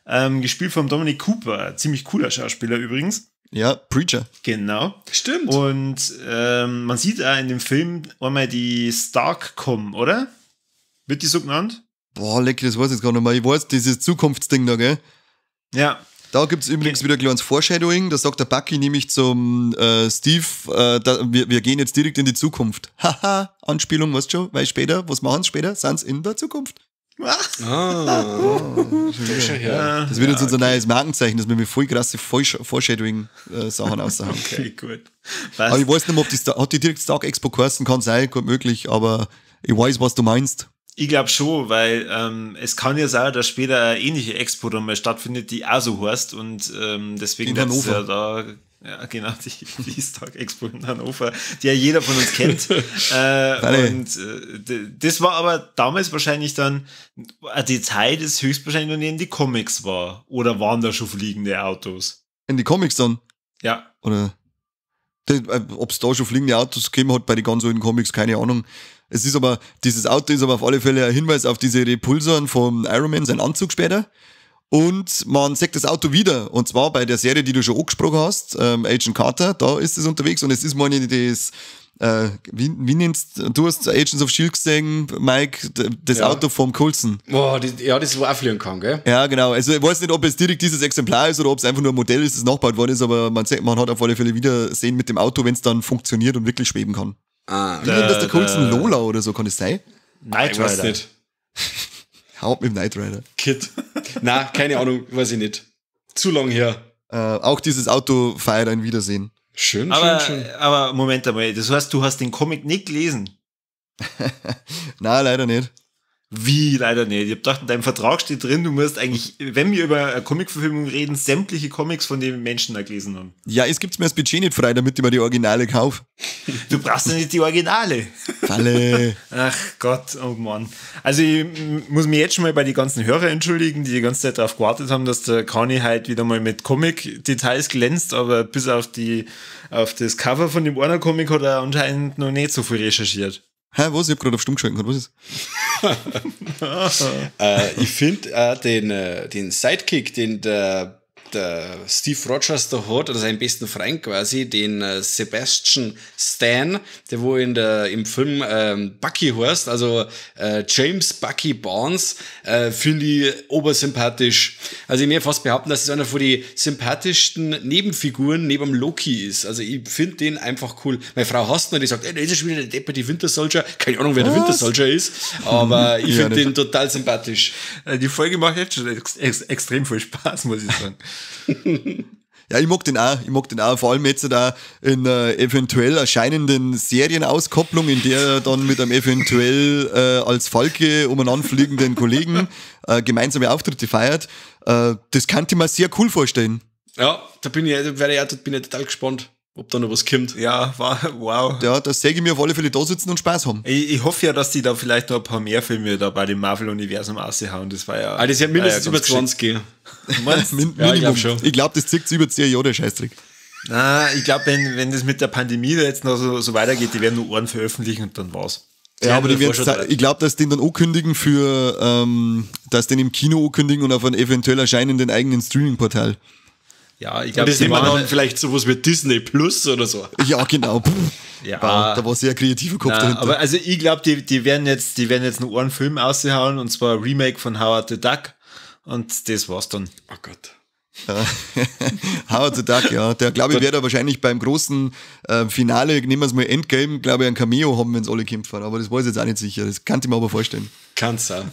Gespielt von Dominic Cooper, ziemlich cooler Schauspieler übrigens. Ja, Preacher. Genau. Stimmt. Und man sieht auch in dem Film einmal die Stark-Com, oder? Wird die so genannt? Boah, leck, das weiß ich jetzt gar nicht mehr. Ich weiß, dieses Zukunftsding da, gell? Ja. Da gibt es übrigens wieder ein kleines Foreshadowing. Da sagt der Bucky nämlich zum Steve, wir gehen jetzt direkt in die Zukunft. Haha, Anspielung, weißt du schon? Weil später, was machen sie später? Sind sie in der Zukunft. Das wird jetzt unser neues Markenzeichen, dass wir mit voll krasse Foreshadowing-Sachen aussagen. Okay, gut. Aber ich weiß nicht mehr, hat die direkt Stark Expo geheißen, kann sein, gut möglich, aber ich weiß, was du meinst. Ich glaube schon, weil es kann ja sein, dass später eine ähnliche Expo dann mal stattfindet, die auch so heißt, und deswegen in wird's Hannover. ja da, ja genau, die Stark Expo in Hannover, die ja jeder von uns kennt. Das war aber damals wahrscheinlich dann die Zeit, ist höchstwahrscheinlich noch nicht in die Comics war. Oder waren da schon fliegende Autos? In die Comics dann? Ja. Oder ob es da schon fliegende Autos gegeben hat bei den ganz alten Comics, keine Ahnung. Es ist aber, dieses Auto ist aber auf alle Fälle ein Hinweis auf diese Repulsoren vom Iron Man, sein Anzug später. Und man sagt das Auto wieder. Und zwar bei der Serie, die du schon angesprochen hast, Agent Carter, da ist es unterwegs. Und es ist mal das, wie nennst du hast Agents of S.H.I.E.L.D. gesehen, Mike, das Auto vom Coulson. Boah, das wo auch fliegen kann, gell? Ja, genau. Also ich weiß nicht, ob es direkt dieses Exemplar ist oder ob es einfach nur ein Modell ist, das nachgebaut worden ist, aber man hat auf alle Fälle Wiedersehen mit dem Auto, wenn es dann funktioniert und wirklich schweben kann. Wie nennt das der Coulson? Lola oder so, kann das sein? Knight Weiß Rider. nicht. Haut mit dem Knight Rider. Kid. Na, keine Ahnung, weiß ich nicht. Zu lang her. Auch dieses Auto feiert ein Wiedersehen. Schön. Aber Moment einmal, das heißt, du hast den Comic nicht gelesen? Nein, leider nicht. Wie? Leider nicht. Ich hab gedacht, in deinem Vertrag steht drin, du musst eigentlich, wenn wir über eine Comic-Verfilmung reden, sämtliche Comics von den Menschen da gelesen haben. Ja, es gibt mir das Budget nicht frei, damit ich mir die Originale kaufe. Du brauchst ja nicht die Originale. Falle. Ach Gott, oh Mann. Also ich muss mich jetzt schon mal bei den ganzen Hörern entschuldigen, die die ganze Zeit darauf gewartet haben, dass der Kani halt wieder mal mit Comic-Details glänzt, aber bis auf das Cover von dem Warner-Comic hat er anscheinend noch nicht so viel recherchiert. Hä, was? Ich hab gerade auf Stumm geschalten. Was ist? Ich finde den Sidekick, den der Steve Rogers da hat, oder seinen besten Freund quasi, den Sebastian Stan, der wo im Film Bucky heißt, also James Bucky Barnes, finde ich obersympathisch. Also ich möchte fast behaupten, dass es einer von den sympathischsten Nebenfiguren neben Loki ist. Also ich finde den einfach cool. Meine Frau hasst ihn, die sagt, das ist schon wieder der Depper, die Winter Soldier. Keine Ahnung, wer der Winter Soldier ist, aber ich finde den total sympathisch. Die Folge macht jetzt schon extrem viel Spaß, muss ich sagen. Ja, ich mag den auch, vor allem jetzt da in eventuell erscheinenden Serienauskopplung, in der er dann mit einem eventuell als Falke umeinanderfliegenden Kollegen gemeinsame Auftritte feiert. Das kann ich mir sehr cool vorstellen. Ja, da bin ich total gespannt, ob da noch was kommt. Ja, wow. Ja, das säge ich mir auf alle Fälle da sitzen und Spaß haben. Ich hoffe ja, dass die da vielleicht noch ein paar mehr Filme da bei dem Marvel-Universum raushauen. Das war ja. Ah, das ist ja mindestens über ganz 20 gehen. Minimum. Ja, ich glaub schon. Ich glaube, das zieht über 10 Jahre, der Scheißdreck. Na, ich glaube, wenn das mit der Pandemie jetzt noch so weitergeht, die werden nur Ohren veröffentlichen und dann war's. Ja, aber ich glaube, dass den dann ankündigen dass den im Kino ankündigen und auf einem eventuell erscheinenden eigenen Streaming-Portal. Ja, ich Und glaube, das nehmen wir dann vielleicht sowas wie Disney Plus oder so. Ja, genau. Ja. Da war sehr kreativer Kopf dahinter. Aber also ich glaube, die werden jetzt noch einen Film aushauen, und zwar ein Remake von Howard the Duck, und das war's dann. Oh Gott. Howard the Duck, ja. Der, glaube ich, wird da wahrscheinlich beim großen Finale, nehmen wir es mal Endgame, glaube ich, ein Cameo haben, wenn es alle kämpfen. Aber das weiß ich jetzt auch nicht sicher. Das kann ich mir aber vorstellen. Kann's sein.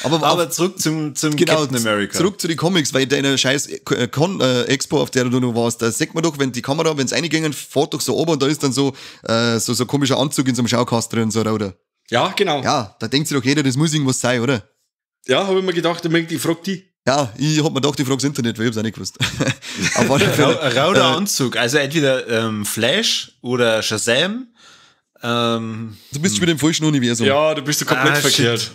Aber zurück zum Genau, Captain America. zurück zu den Comics, weil in der scheiß Expo, auf der du noch warst, da sieht man doch, wenn die Kamera, wenn es reingehen, fährt doch so oben und da ist dann so ein komischer Anzug in so einem Schaukast drin, so, oder? Ja, genau. Ja, da denkt sich doch jeder, das muss irgendwas sein, oder? Ja, habe ich mir gedacht, ich frag die. Ja, ich hab mir gedacht, ich frage das Internet, weil ich hab's auch nicht gewusst. Auf alle Fälle, Ein rauder Anzug, also entweder Flash oder Shazam. du bist schon wieder im falschen Universum. Ja, du bist so komplett verkehrt.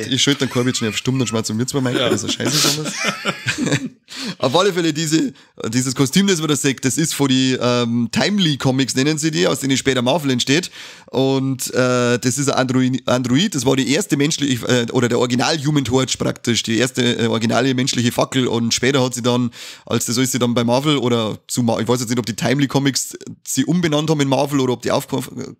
Ich schalte den Corbett schnell auf Stumm, dann schmerzt mir zwei Mike, das ist ein Scheiße anders. Auf alle Fälle, dieses Kostüm, das man da sieht, das ist von die Timely Comics, nennen sie die, aus denen später Marvel entsteht. Und das ist ein Android, das war die erste menschliche, oder der Original-Human Torch praktisch, die erste originale menschliche Fackel. Und später hat sie dann, als das ist sie dann bei Marvel, oder ich weiß jetzt nicht, ob die Timely Comics sie umbenannt haben in Marvel, oder ob die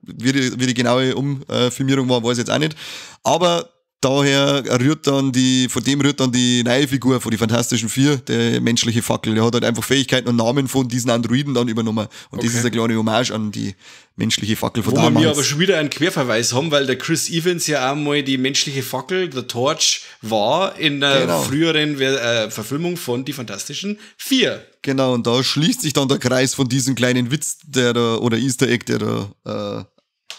wie die genaue Umfilmierung war, weiß ich jetzt auch nicht. Aber daher von dem rührt dann die neue Figur von die Fantastischen Vier, der menschliche Fackel. Der hat halt einfach Fähigkeiten und Namen von diesen Androiden dann übernommen. Und das ist eine kleine Hommage an die menschliche Fackel von damals. Wo wir aber schon wieder einen Querverweis haben, weil der Chris Evans ja auch mal die menschliche Fackel, der Torch, war in der früheren Verfilmung von Die Fantastischen Vier. Genau, und da schließt sich dann der Kreis von diesem kleinen Witz, oder Easter Egg, der da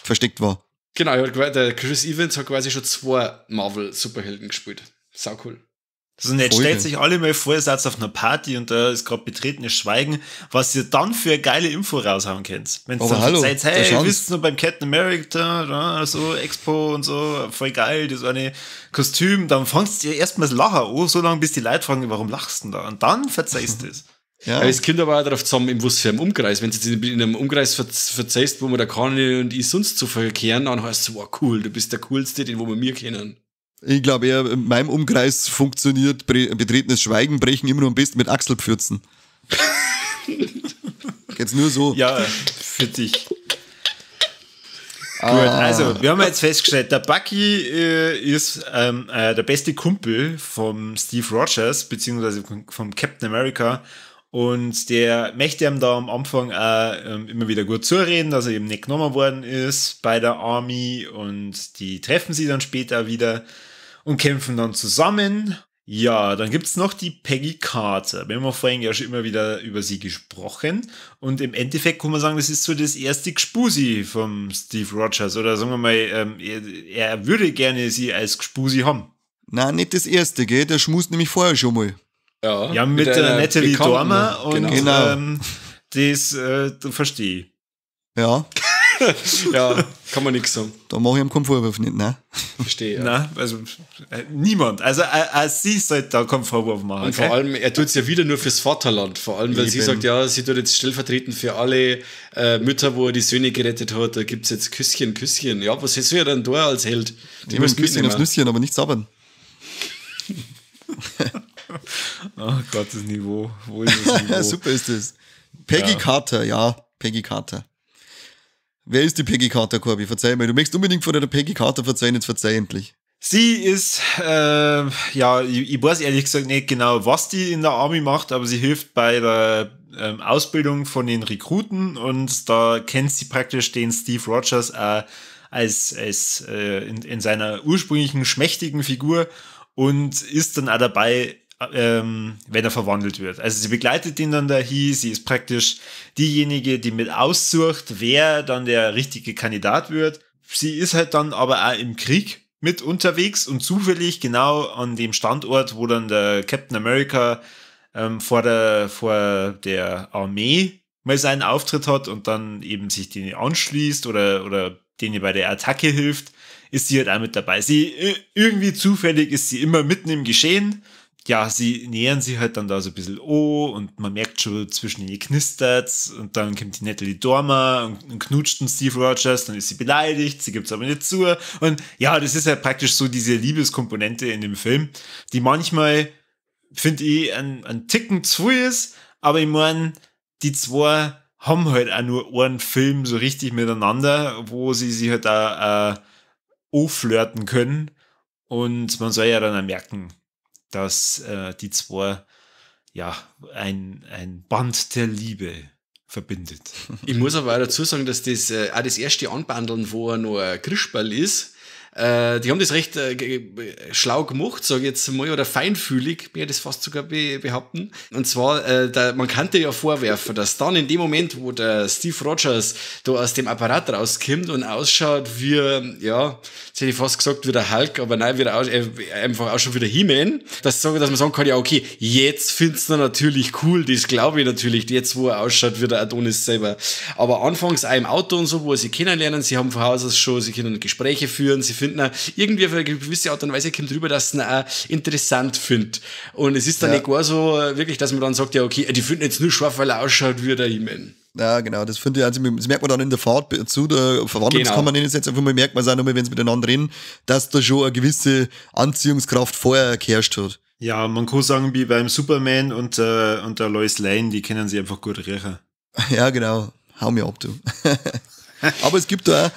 versteckt war. Genau, der Chris Evans hat quasi schon 2 Marvel-Superhelden gespielt. Sau cool. Also jetzt stellt sich alle mal vor, ihr seid auf einer Party und da ist gerade betretenes Schweigen, was ihr dann für eine geile Info raushauen könnt. Wenn ihr dann seid, hey, wisst ihr noch beim Captain America, so Expo und so, voll geil, das eine Kostüm, dann fangst du erstmal das Lachen an, so lange bis die Leute fragen, warum lachst du denn da? Und dann verzeihst du es. Ja. Es kommt aber auch darauf zusammen, in was für einem Umkreis. Wenn du jetzt in einem Umkreis verzeihst, wo wir der Kanye und ich sonst zu verkehren, dann heißt es, wow, cool, du bist der Coolste, den wo wir kennen. Ich glaube eher, in meinem Umkreis funktioniert betretenes Schweigen, brechen immer nur am besten mit Achselpfürzen. Geht's nur so? Ja, für dich. Gut, also, wir haben jetzt festgestellt, der Bucky ist der beste Kumpel vom Steve Rogers, beziehungsweise vom Captain America. Und der möchte ihm da am Anfang auch immer wieder gut zureden, dass er eben nicht genommen worden ist bei der Army. Und die treffen sie dann später wieder und kämpfen dann zusammen. Ja, dann gibt's noch die Peggy Carter. Wir haben vorhin ja schon immer wieder über sie gesprochen. Und im Endeffekt kann man sagen, das ist so das erste Gspusi vom Steve Rogers. Oder sagen wir mal, er würde gerne sie als Gspusi haben. Nein, nicht das erste, gell? Der schmust nämlich vorher schon mal. Ja, mit der Natalie Dormer. Und genau. Das verstehe ich. Ja. Ja, kann man nichts sagen. Da mache ich ihm keinen Vorwurf nicht, ne? Verstehe. Ja. Nein, also niemand. Also sie sollte da keinen Vorwurf machen. Und vor allem, er tut es ja wieder nur fürs Vaterland. Vor allem, weil sie sagt, ja, sie tut jetzt stellvertretend für alle Mütter, wo er die Söhne gerettet hat. Da gibt es jetzt Küsschen. Ja, was soll er dann da als Held? Die müssen Küsschen aufs Nüsschen, aber nicht sabbern. Oh Gott, das Niveau. Wo ist das Niveau? Super ist das. Peggy Carter, ja. Peggy Carter. Wer ist die Peggy Carter, Corby? Verzeih mir. Du möchtest unbedingt von der Peggy Carter verzeihen, jetzt verzeih endlich. Sie ist, ich weiß ehrlich gesagt nicht genau, was die in der Army macht, aber sie hilft bei der Ausbildung von den Rekruten und da kennt sie praktisch den Steve Rogers in seiner ursprünglichen schmächtigen Figur und ist dann auch dabei, wenn er verwandelt wird. Also sie begleitet ihn dann dahin, sie ist praktisch diejenige, die mit aussucht, wer dann der richtige Kandidat wird. Sie ist halt dann aber auch im Krieg mit unterwegs und zufällig genau an dem Standort, wo dann der Captain America vor der Armee mal seinen Auftritt hat und dann eben sich denen anschließt oder denen bei der Attacke hilft, ist sie halt auch mit dabei. Irgendwie zufällig ist sie immer mitten im Geschehen. Ja, sie nähern sich halt dann da so ein bisschen und man merkt schon, zwischen ihnen knistert's und dann kommt die Natalie Dormer und knutscht den Steve Rogers, dann ist sie beleidigt, sie gibt's aber nicht zu und ja, das ist halt praktisch so diese Liebeskomponente in dem Film, die manchmal, finde ich, ein Ticken zu ist, Aber ich meine, die zwei haben halt auch nur einen Film so richtig miteinander, wo sie sich halt auch aufflirten können. Und man soll ja dann auch merken, dass die zwei ja ein Band der Liebe verbindet. Ich muss aber auch dazu sagen, dass das auch das erste Anbandeln, wo er noch ein Christball ist, die haben das recht schlau gemacht, sage ich jetzt mal, oder feinfühlig, mir das fast sogar behaupten. Und zwar, man kannte ja vorwerfen, dass dann in dem Moment, wo der Steve Rogers da aus dem Apparat rauskommt und ausschaut wie, ja, jetzt hätte ich fast gesagt, wie der Hulk, aber nein, einfach auch schon wie der He-Man, dass man sagen kann, ja, okay, jetzt findest du natürlich cool, das glaube ich natürlich, jetzt wo er ausschaut wie der Adonis selber. Aber anfangs auch im Auto und so, wo sie kennenlernen, sie haben von Haus aus schon, sie können Gespräche führen, sie finden auch, irgendwie auf eine gewisse Art und Weise kommt drüber, dass sie ihn auch interessant findet. Und es ist dann nicht gar so wirklich, dass man dann sagt, ja, okay, die finden jetzt nur scharf, weil er ausschaut wie der He-Man. Ja, genau, das finde ich, also das merkt man dann in der Fahrt zu der Verwandlungskammer, nenne ich es jetzt einfach mal, merkt man es auch nochmal, wenn sie miteinander reden, dass da schon eine gewisse Anziehungskraft vorher geherrscht hat. Ja, man kann sagen, wie beim Superman und der Lois Lane, die kennen sie einfach gut riechen. Ja, genau, hau mir ab, du. Aber es gibt da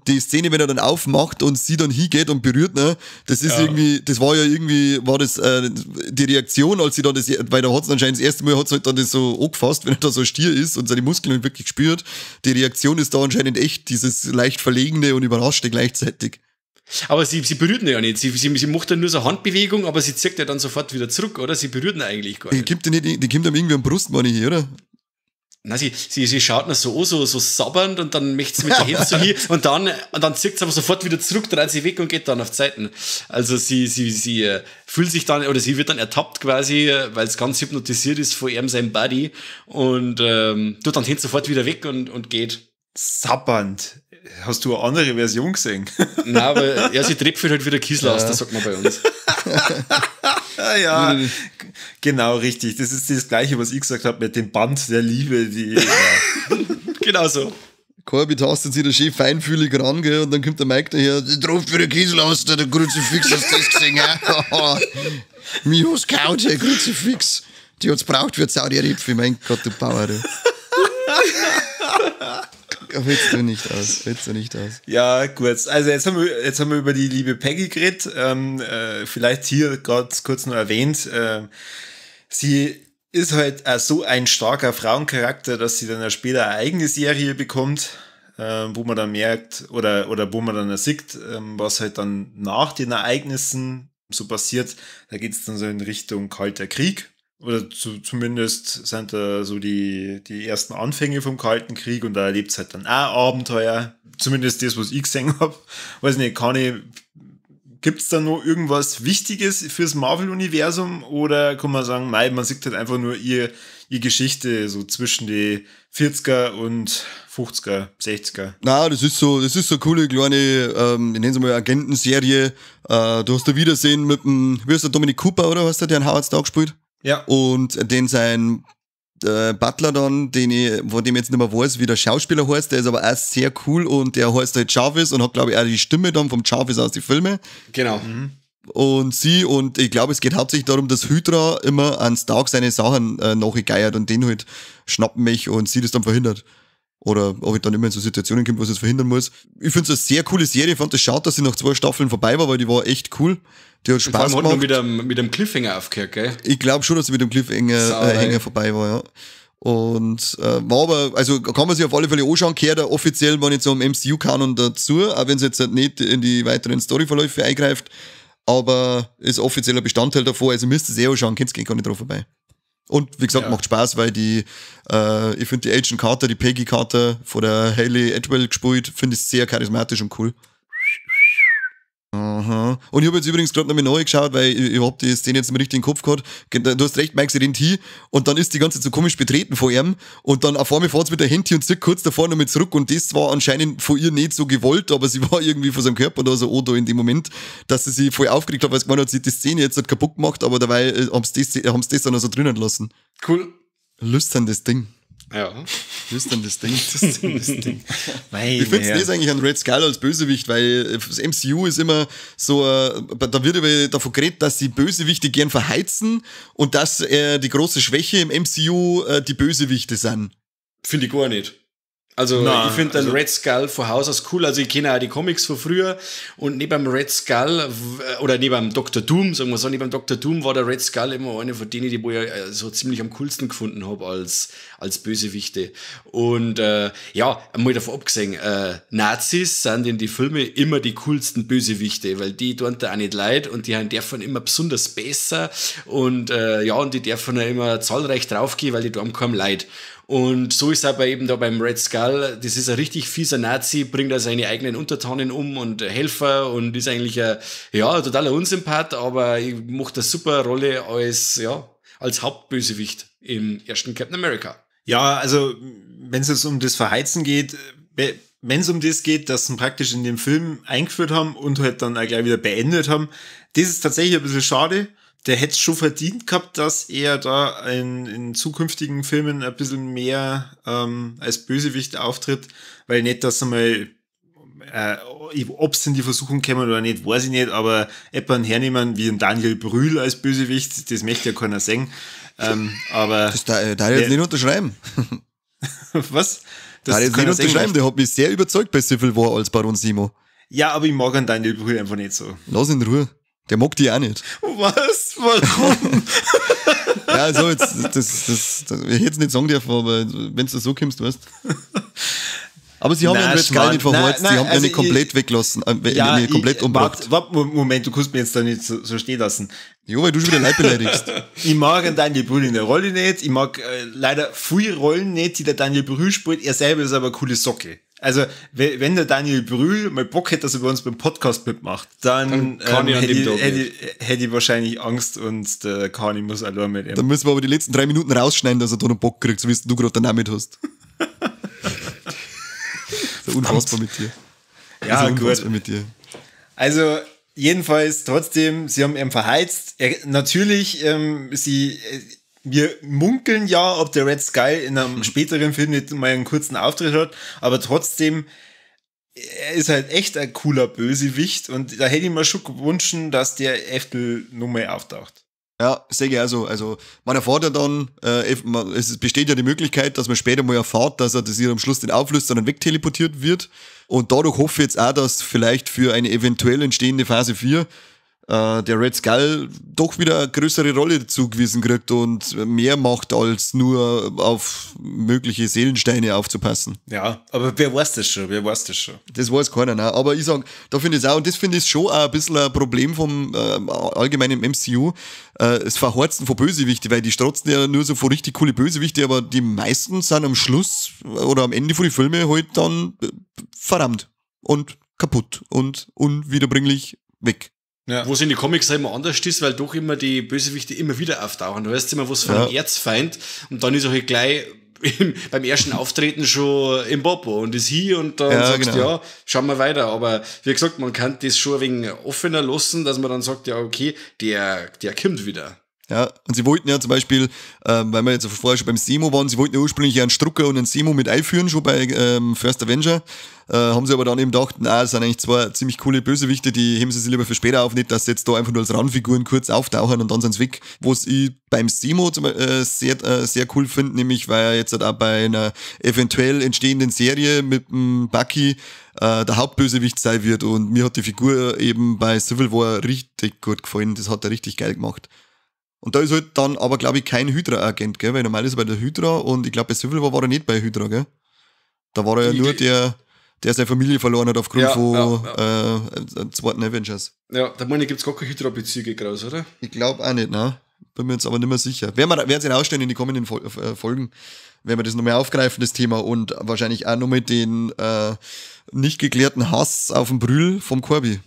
die Szene, wenn er dann aufmacht und sie dann hingeht und berührt, ne, das ist irgendwie, das war die Reaktion, als sie dann das, weil da hat es anscheinend das erste Mal hat es halt dann das so angefasst, wenn er da so Stier ist und seine Muskeln wirklich spürt. Die Reaktion ist da anscheinend echt dieses leicht Verlegene und Überraschte gleichzeitig. Aber sie berührt ihn ja nicht. Sie macht dann nur so eine Handbewegung, aber sie zieht ja dann sofort wieder zurück, oder? Sie berührt ihn eigentlich gar nicht. Die kommt ihm irgendwie am Brust, meine ich, oder? Na, sie schaut ihn so an, so sabbernd und dann möchte sie mit der Hand so hin und dann zieht sie aber sofort wieder zurück, dreht sie weg und geht dann auf die Seiten. Also sie fühlt sich dann, oder sie wird dann ertappt quasi, weil es ganz hypnotisiert ist von ihm, seinem Buddy und tut dann hin sofort wieder weg und geht. Sabbernd. Hast du eine andere Version gesehen? Nein, aber ja, sie tröpfelt halt wieder Kiesel aus, das sagt man bei uns. Ja, genau, richtig. Das ist das Gleiche, was ich gesagt habe mit dem Band der Liebe. Genau so. Corby tastet sich da schön feinfühlig ran, gell, und dann kommt der Mike daher, der tropft wieder Kiesel aus, der Kruzifix, hast du das gesehen, ja? Mios Couch, der Kruzifix. Die hat's braucht für Saudi-Arabien, mein Gott, du Bauer, du. Willst du nicht aus. Ja, gut. Also jetzt haben wir über die liebe Peggy geredet. Vielleicht hier ganz kurz noch erwähnt. Sie ist halt auch so ein starker Frauencharakter, dass sie dann später eine eigene Serie bekommt, wo man dann merkt oder wo man dann sieht, was halt dann nach den Ereignissen so passiert. Da geht es dann so in Richtung Kalter Krieg. Oder zumindest sind da so die ersten Anfänge vom Kalten Krieg und da erlebt es halt dann auch Abenteuer. Zumindest das, was ich gesehen habe. Weiß nicht, gibt es da noch irgendwas Wichtiges fürs Marvel-Universum oder kann man sagen, nein, man sieht halt einfach nur ihr Geschichte so zwischen die 40er und 50er, 60er. Na, das ist so eine coole kleine, ich nenne es mal Agentenserie. Du hast da Wiedersehen mit dem, wie heißt der, Dominic Cooper, oder was der in Howard Stark gespielt? Ja. Und sein Butler dann, von dem ich jetzt nicht mehr weiß, wie der Schauspieler heißt, der ist aber auch sehr cool und der heißt halt Jarvis und hat, glaube ich, auch die Stimme dann vom Jarvis aus den Filmen. Genau. Und ich glaube, es geht hauptsächlich darum, dass Hydra immer an Stark seine Sachen nachgeiert und den halt schnappen mich und sie das dann verhindert. Oder ob ich dann immer in so Situationen kommt, was es verhindern muss. Ich finde es eine sehr coole Serie. Ich fand es schade, dass sie nach 2 Staffeln vorbei war, weil die war echt cool. Die hat Spaß gemacht. Hat mit dem Cliffhanger aufgehört, gell? Ich glaube schon, dass sie mit dem Cliffhanger vorbei war, ja. Und war aber, also kann man sich auf alle Fälle anschauen, gehört offiziell mal nicht so am MCU-Kanon dazu, auch wenn es jetzt halt nicht in die weiteren Storyverläufe eingreift, aber ist offizieller Bestandteil davon, also müsst ihr es anschauen, könnt ihr gar nicht drauf vorbei. Und wie gesagt, macht Spaß, weil ich finde die Agent Carter, die Peggy Carter von der Hayley Atwell gespielt, finde ich sehr charismatisch und cool. Aha. Und ich habe jetzt übrigens gerade noch mal neu geschaut, weil ich hab die Szene jetzt im richtigen Kopf gehabt. Du hast recht, Mike, sie rennt hin und dann ist die ganze Zeit so komisch betreten von ihm und dann auf einmal fährt sie mit der Hand hin und zieht kurz davor noch mal zurück und das war anscheinend von ihr nicht so gewollt, aber sie war irgendwie von seinem Körper da so Odo in dem Moment, dass sie sich voll aufgeregt hat, weil sie gemeint hat, sie die Szene jetzt halt kaputt gemacht, aber dabei haben sie das dann also drinnen lassen. Cool. Lüstern das Ding. Ja. Wie ist denn das Ding? Meine Wie findest du Herren. das eigentlich an Red Skull als Bösewicht? Weil das MCU ist immer so, da wird immer davon geredet, dass die Bösewichte gern verheizen und dass die große Schwäche im MCU die Bösewichte sind. Finde ich gar nicht. Also Nein, ich finde den Red Skull von Haus aus cool. Also ich kenne auch die Comics von früher und neben dem Red Skull oder neben dem Dr. Doom, sagen wir so, neben dem Dr. Doom war der Red Skull immer eine von denen, die wo ich so ziemlich am coolsten gefunden habe als Bösewichte. Und ja, mal davon abgesehen, Nazis sind in die Filme immer die coolsten Bösewichte, weil die tun da auch nicht leid und die haben davon immer besonders besser und ja, und die dürfen ja immer zahlreich draufgehen, weil die tun kaum leid. Und so ist aber eben da beim Red Skull, das ist ein richtig fieser Nazi, bringt da seine eigenen Untertanen um und Helfer und ist eigentlich ein totaler Unsympath, aber ich mache eine super Rolle als Hauptbösewicht im ersten Captain America. Ja, also wenn es jetzt um das Verheizen geht, wenn es um das geht, dass sie praktisch in dem Film eingeführt haben und halt dann auch gleich wieder beendet haben, das ist tatsächlich ein bisschen schade. Der hätte es schon verdient gehabt, dass er da in zukünftigen Filmen ein bisschen mehr als Bösewicht auftritt, weil nicht, dass er mal ob es in die Versuchung kämen oder nicht, weiß ich nicht, aber jemanden hernehmen wie ein Daniel Brühl als Bösewicht, das möchte ja keiner sehen. Aber Das darf ich jetzt nicht unterschreiben. was? Das darf ich jetzt nicht unterschreiben, der hat mich sehr überzeugt bei Civil War als Baron Simo. Ja, aber ich mag einen Daniel Brühl einfach nicht so. Lass ihn in Ruhe. Der mag die auch nicht. Was? Warum? Ja, also jetzt, das ich hätte es nicht sagen dürfen, aber wenn du so kommst, weißt aber sie haben ja Red Skull nicht verheizt, sie haben ja nicht komplett weglassen, nicht komplett umgebracht. Moment, du kannst mir jetzt da nicht so stehen lassen. Jo, weil du schon wieder Leid beleidigst. Ich mag einen Daniel Brühl in der Rolle nicht, ich mag leider viele Rollen nicht, die der Daniel Brühl spielt, er selber ist aber eine coole Socke. Also, wenn der Daniel Brühl mal Bock hätte, dass er bei uns beim Podcast mitmacht, dann hätte ich wahrscheinlich Angst und der Kani muss allein mit ihm. Dann müssen wir aber die letzten 3 Minuten rausschneiden, dass er da noch Bock kriegt, so wie du gerade danach mit hast. So unfassbar mit dir. Ja, so gut. Mit dir. Also, jedenfalls, trotzdem, sie haben ihn verheizt. Natürlich, wir munkeln ja, ob der Red Skull in einem späteren Film nicht mal einen kurzen Auftritt hat, aber trotzdem, er ist halt echt ein cooler Bösewicht und da hätte ich mir schon gewünscht, dass der Eftel nur mal auftaucht. Ja, sehe ich also. Also, man erfährt ja dann, es besteht ja die Möglichkeit, dass man später mal erfährt, dass er das hier am Schluss nicht auflöst, sondern wegteleportiert wird. Und dadurch hoffe ich jetzt auch, dass vielleicht für eine eventuell entstehende Phase 4 der Red Skull doch wieder eine größere Rolle zugewiesen kriegt und mehr macht, als nur auf mögliche Seelensteine aufzupassen. Ja, aber wer weiß das schon? Das weiß keiner, ne? Aber ich sag, da finde ich es auch, und das finde ich schon auch ein bisschen ein Problem vom allgemeinen MCU, das Verhorzen von Bösewichte, weil die strotzen ja nur so von richtig coole Bösewichte, aber die meisten sind am Schluss oder am Ende von den Filmen halt dann verrammt und kaputt und unwiederbringlich weg. Ja. Wo es in die Comics immer anders ist, weil doch immer die Bösewichte immer wieder auftauchen. Du weißt immer was von einem Erzfeind und dann ist er halt gleich beim ersten Auftreten schon im Popo und ist hier und dann sagst du, ja, schauen wir weiter. Aber wie gesagt, man kann das schon ein wenig offener lassen, dass man dann sagt, ja, okay, der kommt wieder. Ja, und sie wollten ja zum Beispiel, weil wir jetzt vorher schon beim Simo waren, sie wollten ja ursprünglich einen Strucker und einen Simo mit einführen, schon bei First Avenger. Haben sie aber dann eben gedacht, das sind eigentlich zwei ziemlich coole Bösewichte, die heben sie sich lieber für später auf, nicht, dass sie jetzt da einfach nur als Randfiguren kurz auftauchen und dann sind sie weg. Was ich beim Simo sehr cool finde, nämlich weil er jetzt halt auch bei einer eventuell entstehenden Serie mit dem Bucky der Hauptbösewicht sein wird und mir hat die Figur eben bei Civil War richtig gut gefallen, das hat er richtig geil gemacht. Und da ist halt dann aber, glaube ich, kein Hydra-Agent, gell? Weil normal ist er bei der Hydra und ich glaube, bei Civil War er nicht bei Hydra, gell? Da war er ja nur der seine Familie verloren hat aufgrund von zweiten Avengers. Ja, da meine ich, gibt es gar keine Hydra-Bezüge raus, oder? Ich glaube auch nicht, ne? Bin mir jetzt aber nicht mehr sicher. Werden sie ausstellen in die kommenden Folgen, werden wir das nochmal aufgreifen, das Thema, und wahrscheinlich auch nochmal den nicht geklärten Hass auf den Brühl vom Corby.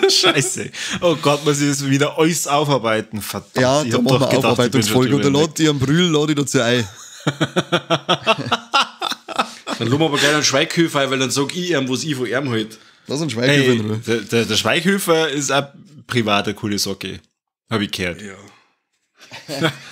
Scheiße. Oh Gott, muss ich das wieder alles aufarbeiten. Verdammt. Ja, da machen wir eine Aufarbeitungsfolge und da lade ich am Brühl dazu ein. Dann lassen wir aber gleich einen Schweighöfer ein, weil dann sag ich ihm, was ich von ihm halt. Lass einen Schweighöfer in Ruhe. Der Schweighöfer ist auch privat eine coole Socke. Hab ich gehört. Ja.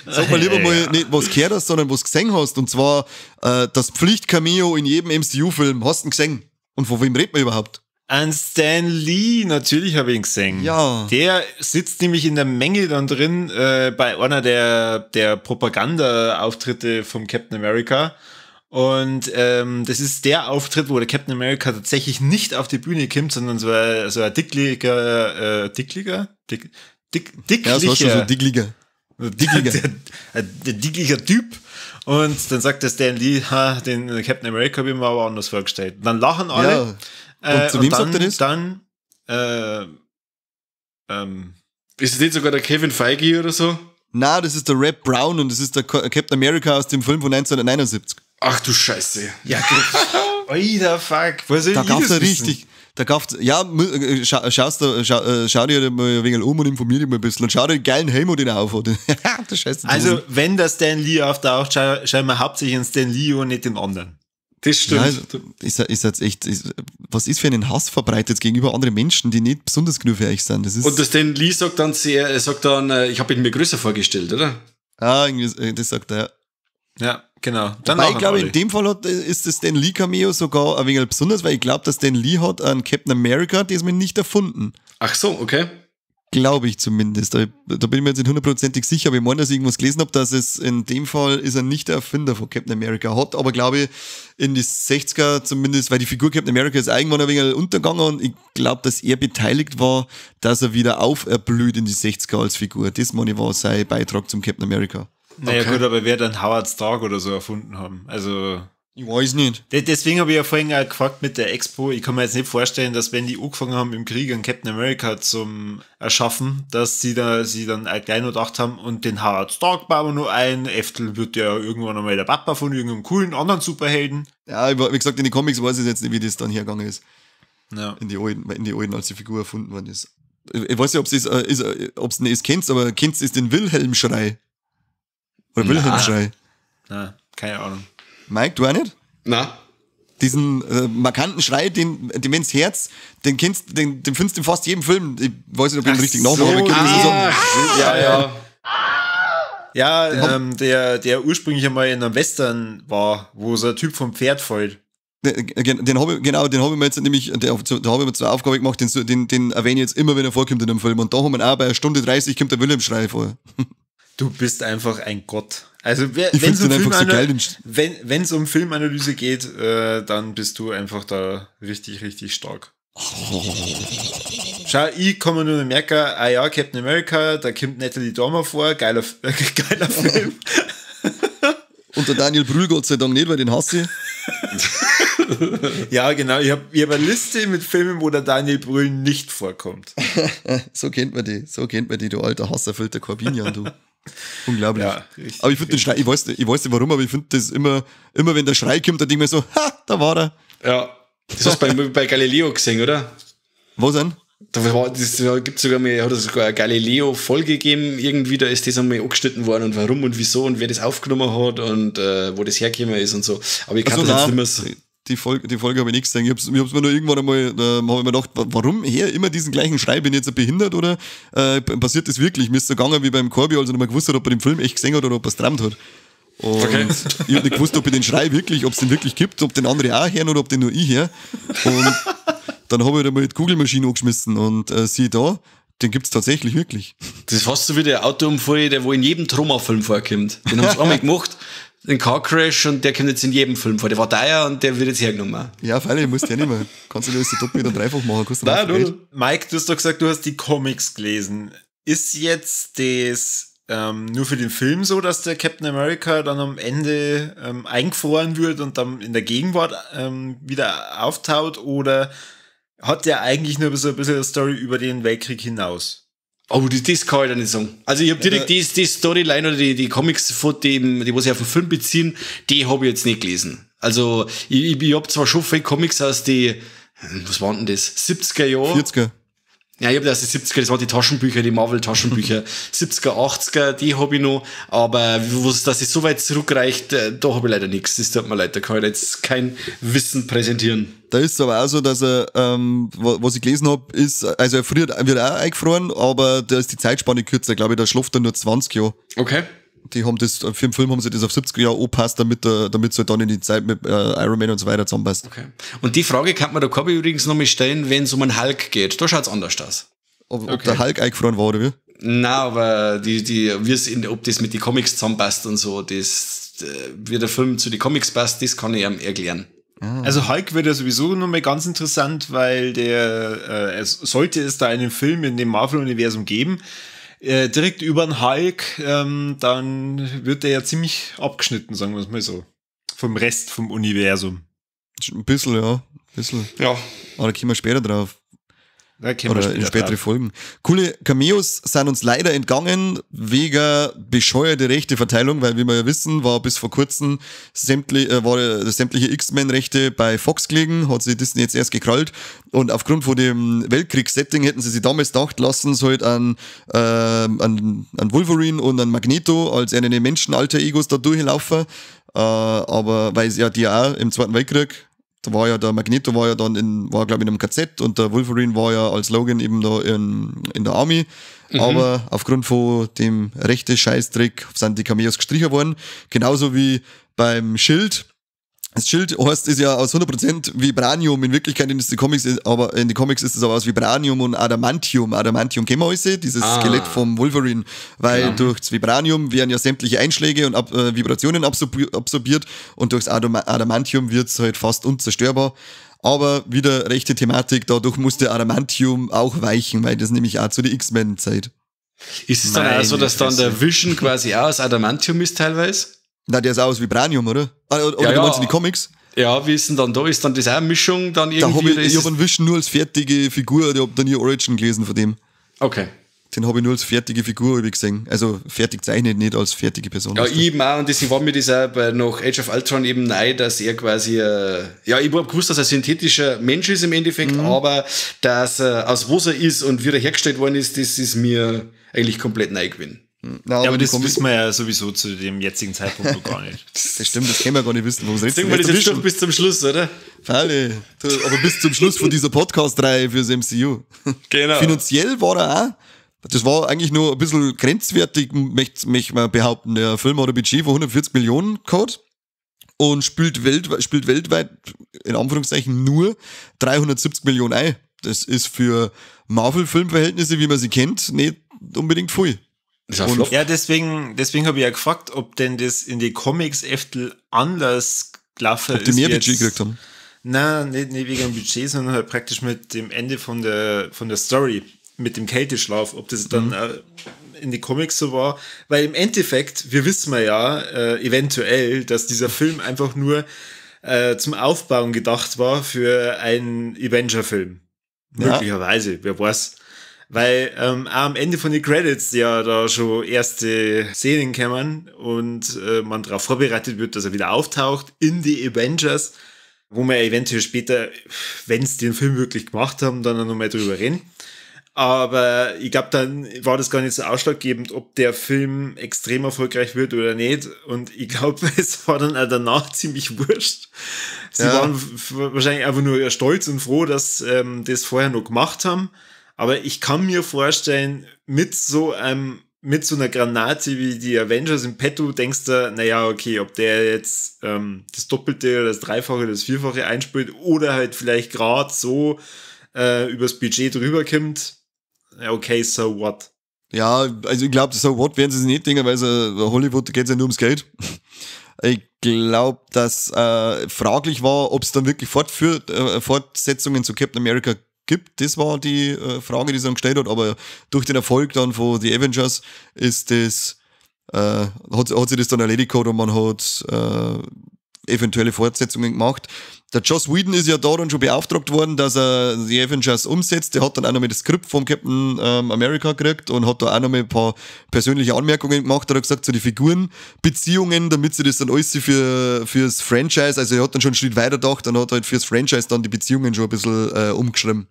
Sag mal lieber mal nicht, was gehört hast, sondern was gesehen hast. Und zwar das Pflicht-Cameo in jedem MCU-Film. Hast du ihn gesehen? Und von wem redet man überhaupt? An Stan Lee, natürlich habe ich ihn gesehen. Ja. Der sitzt nämlich in der Menge dann drin bei einer der Propaganda-Auftritte vom Captain America. Und das ist der Auftritt, wo der Captain America tatsächlich nicht auf die Bühne kommt, sondern so ein dicklicher? Ja, das war schon so dickliger. Der dicklicher Typ. Und dann sagt der Stan Lee, den Captain America habe ich mir aber anders vorgestellt. Und dann lachen alle. Ja. Und zu wem sagt er das? Dann, Ist es nicht sogar der Kevin Feige oder so? Na, das ist der Red Brown und das ist der Captain America aus dem Film von 1979. Ach du Scheiße. ja, oida fuck. Was soll Da ich gab's das ja wissen? richtig, schau dir mal ein wenig um und informier dich mal ein bisschen und schau dir den geilen Helm, den er aufhat. Der Scheiße. Also, wenn der Stan Lee auftaucht, schauen wir hauptsächlich an Stan Lee und nicht den anderen. Das stimmt. Ja, ist jetzt echt, was ist für einen Hass verbreitet gegenüber anderen Menschen, die nicht besonders genug für euch sind? Das ist, Und das Stan Lee sagt dann, ich habe ihn mir größer vorgestellt, oder? irgendwie, das sagt er. Ja, genau. Dann Wobei, lachen ich glaube, alle. in dem Fall ist das Stan Lee Cameo sogar ein wenig besonders, weil ich glaube, dass Stan Lee hat einen Captain America, der ist mir nicht erfunden. Ach so, okay. Glaube ich zumindest. Da bin ich mir jetzt nicht hundertprozentig sicher, aber ich meine, dass ich irgendwas gelesen habe, dass es in dem Fall ist er nicht der Erfinder von Captain America. Hat aber, glaube ich, in die 60er zumindest, weil die Figur Captain America ist irgendwann ein wenig untergegangen und ich glaube, dass er beteiligt war, dass er wieder auferblüht in die 60er als Figur. Das, meine ich, war sein Beitrag zum Captain America. Naja, Okay. gut, aber wer dann Howard Stark oder so erfunden haben? Also, Ich weiß nicht. deswegen habe ich ja vorhin auch gefragt mit der Expo. Ich kann mir jetzt nicht vorstellen, dass wenn die angefangen haben im Krieg einen Captain America zum Erschaffen, dass sie dann auch gleich noch gedacht haben und den Howard Stark bauen wir nur ein. Eftel wird ja irgendwann einmal der Papa von irgendeinem coolen anderen Superhelden. Ja, wie gesagt, in den Comics weiß ich jetzt nicht, wie das dann hergegangen ist. Ja. In die alten, als die Figur erfunden worden ist. Ich weiß nicht, ob es nicht kennt, aber kennt es den Wilhelm-Schrei? Oder Wilhelm-Schrei? Na, keine Ahnung. Mike, du auch nicht? Na, Diesen markanten Schrei, den ins Herz, den findest du in fast jedem Film. Ich weiß nicht, ob ich den richtig nachmache, aber ich kann das sagen. ja. Ja, der ursprünglich einmal in einem Western war, wo so ein Typ vom Pferd fällt. Den habe ich mir jetzt nämlich, da habe ich mir zur Aufgabe gemacht, den erwähne ich jetzt immer, wenn er vorkommt in einem Film. Und da haben wir auch bei 1:30 kommt der Wilhelm-Schrei vor. Du bist einfach ein Gott. Also Ich find's den einfach so geil. wenn es um Filmanalyse geht, dann bist du einfach da richtig, richtig stark. Schau, ich kann mir nur merken, ja, Captain America, da kommt Natalie Dormer vor, geiler Film. Und der Daniel Brühl Gott sei Dank nicht, weil den hasse ich. Ja, genau, ich hab eine Liste mit Filmen, wo der Daniel Brühl nicht vorkommt. So kennt man die, du alter hasserfüllter Corbinian, du. Unglaublich. Ja, richtig. Aber ich finde den Schrei, ich weiß nicht warum, aber ich finde das immer wenn der Schrei kommt, dann denke ich mir so, da war er. Ja. Das hast du bei Galileo gesehen, oder? Was denn? Hat es sogar eine Galileo-Folge gegeben, irgendwie, da ist das einmal angeschnitten worden und warum und wieso und wer das aufgenommen hat und wo das hergekommen ist und so. Aber ich kann das jetzt nicht mehr so. Die Folge habe ich nicht gesehen. Ich hab's mir nur irgendwann einmal, da habe ich mir gedacht, warum immer diesen gleichen Schrei? Bin ich jetzt behindert oder passiert das wirklich? Mir ist so gegangen wie beim Corby, als er nicht mal gewusst hat, ob er den Film echt gesehen hat oder ob er es geträumt hat. Und Okay. ich habe nicht gewusst, ob ich den Schrei wirklich, ob es den wirklich gibt, ob den andere auch hören oder ob den nur ich höre. Und dann habe ich da mal die Kugelmaschine angeschmissen und siehe da, den gibt's tatsächlich wirklich. Das ist fast so wie der Autounfall, der wo in jedem Troma-Film vorkommt. Den haben sie einmal gemacht, den Car Crash, und der kommt jetzt in jedem Film vor. Der war teuer und der wird jetzt hergenommen. Ja, freilich, musst du ja nicht mehr. Kannst du das doppelt oder dreifach machen. Kostet Nein, einfach Geld. du. Mike, du hast doch gesagt, du hast die Comics gelesen. Ist jetzt das nur für den Film so, dass der Captain America dann am Ende eingefroren wird und dann in der Gegenwart wieder auftaucht, oder hat der eigentlich nur so ein bisschen eine Story über den Weltkrieg hinaus? Oh, das kann ich da nicht sagen. Also ich habe direkt die Storyline oder die Comics, von die was sich auf den Film beziehen, die habe ich jetzt nicht gelesen. Also ich habe zwar schon viele Comics aus die, was waren denn das, 70er Jahre? 40er. Ja, ich habe das die 70er, das waren die Taschenbücher, die Marvel-Taschenbücher. 70er, 80er, die habe ich noch. Aber dass es so weit zurückreicht, da habe ich leider nichts. Das tut mir leid, da kann ich jetzt kein Wissen präsentieren. Da ist es aber auch so, dass er, was ich gelesen habe, ist, also er wird auch eingefroren, aber da ist die Zeitspanne kürzer. Glaube ich, da schläft er nur 20 Jahre. Okay. Die haben das, für den Film haben sie das auf 70er Jahre angepasst, damit es halt dann in die Zeit mit Iron Man und so weiter zusammenpasst. Okay. Und die Frage kann man der Corby übrigens noch mal stellen, wenn es um einen Hulk geht. Da schaut's anders aus. Ob der Hulk eingefroren war, oder wie? Nein, aber ob das mit den Comics zusammenpasst und so, wie der Film zu den Comics passt, das kann ich ihm erklären. Also Hulk wird ja sowieso nochmal ganz interessant, weil sollte es da einen Film in dem Marvel-Universum geben, direkt über den Hulk, dann wird der ja ziemlich abgeschnitten, sagen wir es mal so. Vom Rest vom Universum. Ein bisschen, ja. Ein bisschen. Ja. Aber da kommen wir später drauf. Da kommen wir Oder später in spätere drauf. Folgen. Coole Cameos sind uns leider entgangen wegen bescheuerte Rechteverteilung, weil wie wir ja wissen, war bis vor kurzem sämtliche X-Men-Rechte bei Fox gelegen, hat sich Disney jetzt erst gekrallt und aufgrund von dem Weltkriegssetting hätten sie sich damals gedacht, lassen sie halt an Wolverine und an Magneto als eine Menschen-Alter-Egos da durchlaufen, aber weil ja die auch im Zweiten Weltkrieg, da war ja der Magneto glaube ich in einem KZ und der Wolverine war ja als Logan eben da in der Army. Aber aufgrund von dem rechten Scheißdreck sind die Cameos gestrichen worden. Genauso wie beim Schild. Das Schild ist ja aus 100% Vibranium, in Wirklichkeit in die Comics ist es aber aus Vibranium und Adamantium. Adamantium kennen wir alle, dieses Skelett vom Wolverine, weil durchs Vibranium werden ja sämtliche Einschläge und Vibrationen absorbiert und durchs Adamantium wird es halt fast unzerstörbar. Aber wieder rechte Thematik, dadurch musste Adamantium auch weichen, weil das nämlich auch zu der X-Men-Zeit. Ist es dann auch so, dass dann der Vision quasi auch aus Adamantium ist teilweise? Na, der ist auch aus Vibranium, oder? Oder Ja, du meinst ja. die Comics? Ja, wie ist denn dann da? Ist dann das auch eine Mischung dann Da irgendwie? ich hab einen Vision nur als fertige Figur, ich hab da nie Origin gelesen von dem. Okay. Den habe ich nur als fertige Figur hab ich gesehen. Also fertig zeichnet, nicht als fertige Person. Ja, ich eben auch, und deswegen war mir das auch bei noch Age of Ultron eben neu, dass er quasi, ich hab gewusst, dass er ein synthetischer Mensch ist im Endeffekt, aber dass aus was er ist und wie er hergestellt worden ist, das ist mir eigentlich komplett neu gewesen. Na, Ja, aber die das wissen wir ja sowieso zu dem jetzigen Zeitpunkt noch gar nicht. Das stimmt, das können wir gar nicht wissen. Wo Sagen wir das jetzt doch bis zum Schluss, oder? Falle. Aber bis zum Schluss von dieser Podcast-Reihe fürs MCU. Genau. Finanziell war er auch. Das war eigentlich nur ein bisschen grenzwertig, möchte man behaupten. Der Film hat ein Budget von 140 Millionen gehabt und spielt weltweit, in Anführungszeichen, nur 370 Millionen ein. Das ist für Marvel-Filmverhältnisse, wie man sie kennt, nicht unbedingt viel. Das ist ein Flop. Ja, deswegen habe ich ja gefragt, ob denn das in die Comics öfter anders gelaufen Ob die mehr Budget gekriegt haben. Nein, nicht wegen dem Budget, sondern halt praktisch mit dem Ende von der Story, mit dem Kälteschlaf, ob das dann in die Comics so war. Weil im Endeffekt, wir wissen ja eventuell, dass dieser Film einfach nur zum Aufbauen gedacht war für einen Avenger-Film. Ja. Möglicherweise, wer weiß. Weil auch am Ende von den Credits ja da schon erste Szenen kommen und man darauf vorbereitet wird, dass er wieder auftaucht in die Avengers, wo wir eventuell später, wenn es den Film wirklich gemacht haben, dann noch mal drüber reden. Aber ich glaube, dann war das gar nicht so ausschlaggebend, ob der Film extrem erfolgreich wird oder nicht. Und ich glaube, es war dann auch danach ziemlich wurscht. Sie waren wahrscheinlich einfach nur stolz und froh, dass das vorher noch gemacht haben. Aber ich kann mir vorstellen, mit so einer Granate wie die Avengers im Petto denkst du, naja, okay, ob der jetzt das Doppelte oder das Dreifache oder das Vierfache einspielt oder halt vielleicht gerade so übers Budget drüber kommt, okay, so what? Ja, also ich glaube, so what werden sie sich nicht denken, weil Hollywood geht ja nur ums Geld. Ich glaube, dass fraglich war, ob es dann wirklich Fortsetzungen zu Captain America gibt. Das war die Frage, die sie dann gestellt hat, aber durch den Erfolg dann von The Avengers ist das, hat sich das dann erledigt gehabt und man hat eventuelle Fortsetzungen gemacht. Der Joss Whedon ist ja da dann schon beauftragt worden, dass er die Avengers umsetzt. Der hat dann auch noch mal das Skript vom Captain America gekriegt und hat da auch noch mal ein paar persönliche Anmerkungen gemacht. Da hat er gesagt, so die Figurenbeziehungen, damit sie das dann alles fürs Franchise, also er hat dann schon einen Schritt weiter gedacht und hat halt fürs Franchise dann die Beziehungen schon ein bisschen umgeschrieben.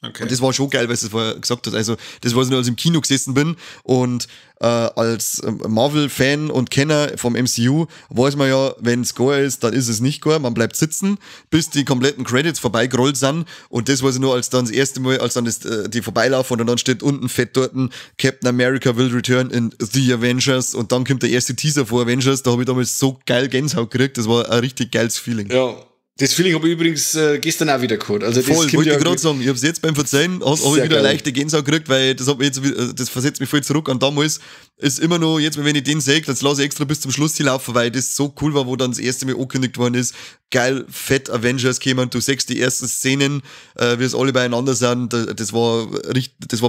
Okay. Und das war schon geil, weil du es vorher gesagt hast. Also, das weiß ich noch, als ich im Kino gesessen bin und als Marvel-Fan und Kenner vom MCU weiß man ja, wenn es Gore ist, dann ist es nicht Gore. Man bleibt sitzen, bis die kompletten Credits vorbeigerollt sind. Und das weiß ich nur, als dann das erste Mal, als dann die vorbeilaufen und dann steht unten fett dort Captain America will return in The Avengers und dann kommt der erste Teaser vor Avengers. Da habe ich damals so geil Gänsehaut gekriegt. Das war ein richtig geiles Feeling. Ja. Das Feeling habe ich übrigens gestern auch wieder gehabt. Also voll, das wollte ich gerade sagen. Ich habe es jetzt beim Verzeihen, habe ich wieder geil. eine leichte Gänsehaut gekriegt, weil das versetzt mich voll zurück an damals. Ist immer noch, jetzt wenn ich den sehe, jetzt lasse ich extra bis zum Schluss hier laufen, weil das so cool war, wo dann das erste Mal angekündigt worden ist. Geil, fett Avengers kämen, du siehst die ersten Szenen, wie es alle beieinander sind. Das war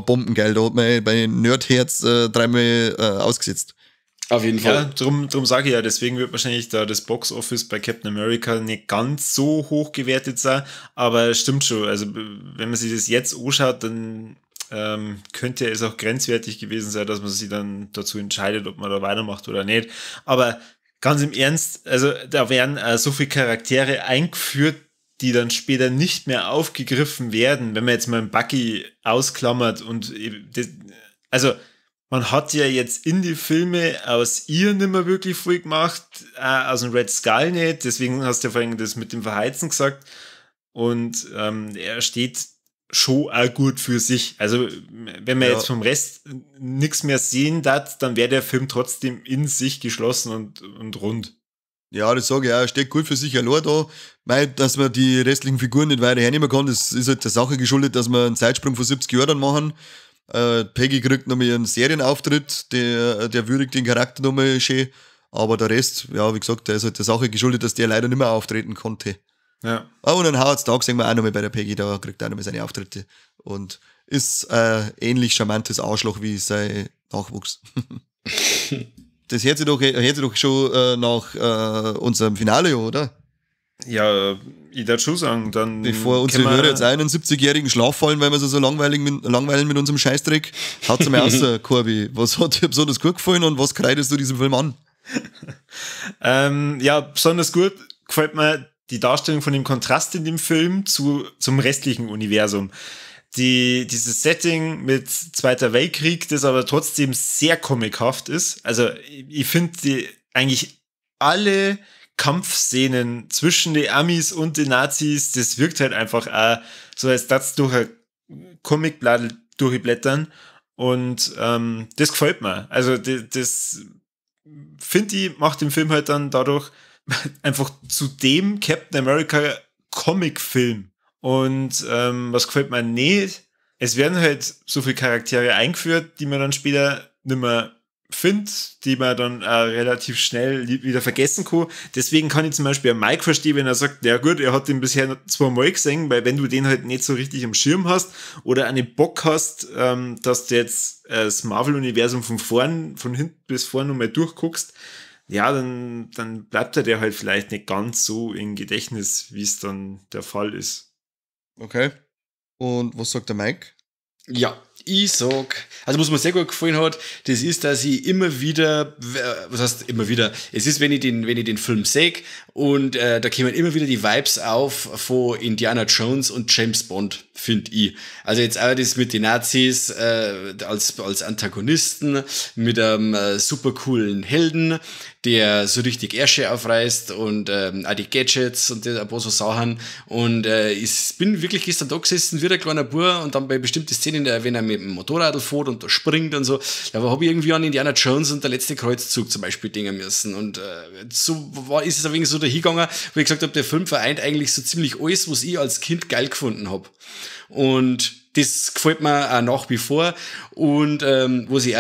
bombengeil. Da hat mein Nerdherz dreimal ausgesetzt. Auf jeden Fall. Ja, drum sage ich ja, deswegen wird wahrscheinlich da das Box-Office bei Captain America nicht ganz so hoch gewertet sein, aber stimmt schon, also wenn man sich das jetzt anschaut, dann könnte es auch grenzwertig gewesen sein, dass man sich dann dazu entscheidet, ob man da weitermacht oder nicht, aber ganz im Ernst, also da werden so viele Charaktere eingeführt, die dann später nicht mehr aufgegriffen werden, wenn man jetzt mal einen Bucky ausklammert und das, also man hat ja jetzt Indie-Filme aus ihr nicht mehr wirklich viel gemacht, aus dem Red Skull nicht, deswegen hast du ja vorhin das mit dem Verheizen gesagt und er steht schon auch gut für sich. Also wenn man jetzt vom Rest nichts mehr sehen darf, dann wäre der Film trotzdem in sich geschlossen und rund. Ja, das sage ich auch, er steht gut für sich allein da, weil, dass man die restlichen Figuren nicht weiter hernehmen kann, das ist halt der Sache geschuldet, dass wir einen Zeitsprung von 70 Jahren dann machen. Peggy kriegt nochmal einen Serienauftritt, der würdigt den Charakter nochmal schön, aber der Rest, ja, wie gesagt, der ist halt der Sache geschuldet, dass der leider nicht mehr auftreten konnte. Ja. Und dann Howard Stark sehen wir auch nochmal bei der Peggy, da kriegt er auch nochmal seine Auftritte und ist ähnlich charmantes Arschloch wie sein Nachwuchs. Das hört sich doch schon nach unserem Finale, oder? Ja, ich darf schon sagen, dann. Bevor unsere Hörer jetzt einen 70-jährigen Schlaf fallen, weil wir so langweilen mit unserem Scheißdreck, haut's mir aus, Corby. Was hat dir besonders gut gefallen und was kreidest du diesem Film an? Ja, besonders gut gefällt mir die Darstellung von dem Kontrast in dem Film zum restlichen Universum. Dieses Setting mit Zweiter Weltkrieg, das aber trotzdem sehr comichaft ist. Also ich finde eigentlich alle Kampfszenen zwischen den Amis und den Nazis, das wirkt halt einfach auch so, als das durch ein Comicblatt durchblättern und das gefällt mir. Also das finde ich, macht den Film halt dann dadurch einfach zu dem Captain America Comic-Film. Und was gefällt mir nicht, es werden halt so viele Charaktere eingeführt, die man dann später nicht mehr findet, die man dann relativ schnell wieder vergessen kann. Deswegen kann ich zum Beispiel Mike verstehen, wenn er sagt, ja gut, er hat den bisher 2-mal gesehen, weil wenn du den halt nicht so richtig am Schirm hast oder einen Bock hast, dass du jetzt das Marvel-Universum von hinten bis vorne nochmal durchguckst, ja, dann bleibt der halt vielleicht nicht ganz so im Gedächtnis, wie es dann der Fall ist. Okay. Und was sagt der Mike? Ja, ich sag, also was mir sehr gut gefallen hat, das ist, dass ich immer wieder, was heißt immer wieder, es ist, wenn ich den Film sehe und da kommen immer wieder die Vibes auf von Indiana Jones und James Bond, finde ich. Also jetzt auch das mit den Nazis als Antagonisten, mit einem super coolen Helden, der so richtig Ärsche aufreißt und auch die Gadgets und ein paar so Sachen. Und ich bin wirklich gestern da gesessen, wie ein kleiner Bub und dann bei bestimmten Szenen, wenn er mit dem Motorrad fährt und da springt und so, da habe ich irgendwie an Indiana Jones und der letzte Kreuzzug zum Beispiel denken müssen. Und so ist es ein wenig so dahingegangen, wo ich gesagt habe, der Film vereint eigentlich so ziemlich alles, was ich als Kind geil gefunden habe. Und das gefällt mir auch nach wie vor. Und wo ich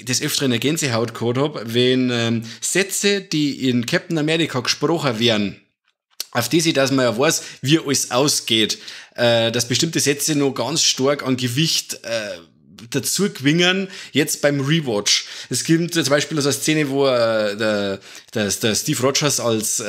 das öfter in der Gänsehaut gehabt habe, wenn Sätze, die in Captain America gesprochen werden, auf die dass man ja weiß, wie alles ausgeht, dass bestimmte Sätze noch ganz stark an Gewicht dazu gewingen, jetzt beim Rewatch. Es gibt zum Beispiel so eine Szene, wo der Steve Rogers als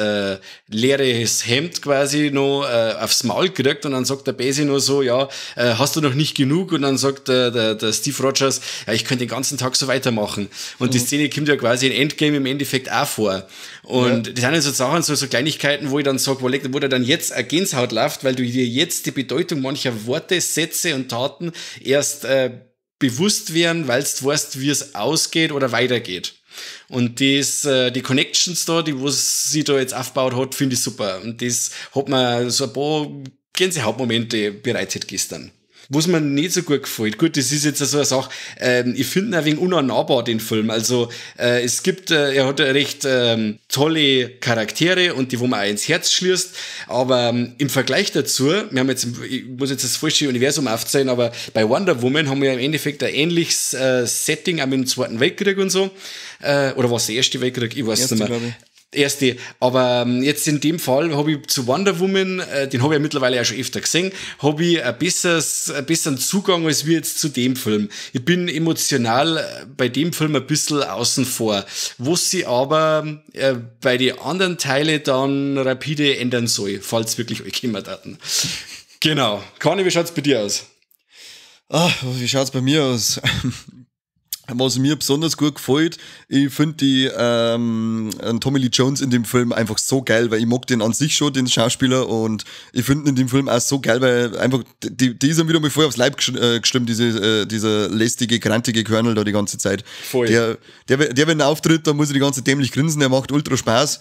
leeres Hemd quasi noch aufs Maul kriegt und dann sagt der Basie noch so, ja, hast du noch nicht genug? Und dann sagt der Steve Rogers, ja, ich könnte den ganzen Tag so weitermachen. Und die Szene kommt ja quasi in Endgame im Endeffekt auch vor. Und das sind ja so Sachen, so Kleinigkeiten, wo ich dann sage, wo dir dann jetzt eine Gänsehaut läuft, weil du dir jetzt die Bedeutung mancher Worte, Sätze und Taten erst bewusst werden, weil du weißt, wie es ausgeht oder weitergeht. Und das, die Connections da, die was sie da jetzt aufgebaut hat, finde ich super. Und das hat mir so ein paar Gänsehautmomente bereitet gestern. Was mir nicht so gut gefällt, gut, das ist jetzt so eine Sache, ich finde ihn ein wenig unnahbar, den Film. Also es gibt, er hat recht tolle Charaktere und die, wo man auch ins Herz schließt, aber im Vergleich dazu, wir haben jetzt, ich muss jetzt das falsche Universum aufzählen, aber bei Wonder Woman haben wir im Endeffekt ein ähnliches Setting, auch mit dem Zweiten Weltkrieg und so, oder was der Erste Weltkrieg, ich weiß es nicht mehr. Erste, aber jetzt in dem Fall habe ich zu Wonder Woman, den habe ich ja mittlerweile auch schon öfter gesehen, habe ich einen besseren Zugang als wir jetzt zu dem Film. Ich bin emotional bei dem Film ein bisschen außen vor, was sie aber bei den anderen Teilen dann rapide ändern soll, falls wirklich euch jemand hatten. Genau. Conny, wie schaut's bei dir aus? Wie schaut's bei mir aus? Was mir besonders gut gefällt, ich finde die Tommy Lee Jones in dem Film einfach so geil, weil ich mag den an sich schon, den Schauspieler, und ich finde in dem Film auch so geil, weil einfach, die ist ihm wieder mal voll aufs Leib gestimmt, dieser lästige, grantige Colonel da die ganze Zeit. Voll. Der wenn er auftritt, da muss er die ganze Zeit dämlich grinsen, der macht ultra Spaß.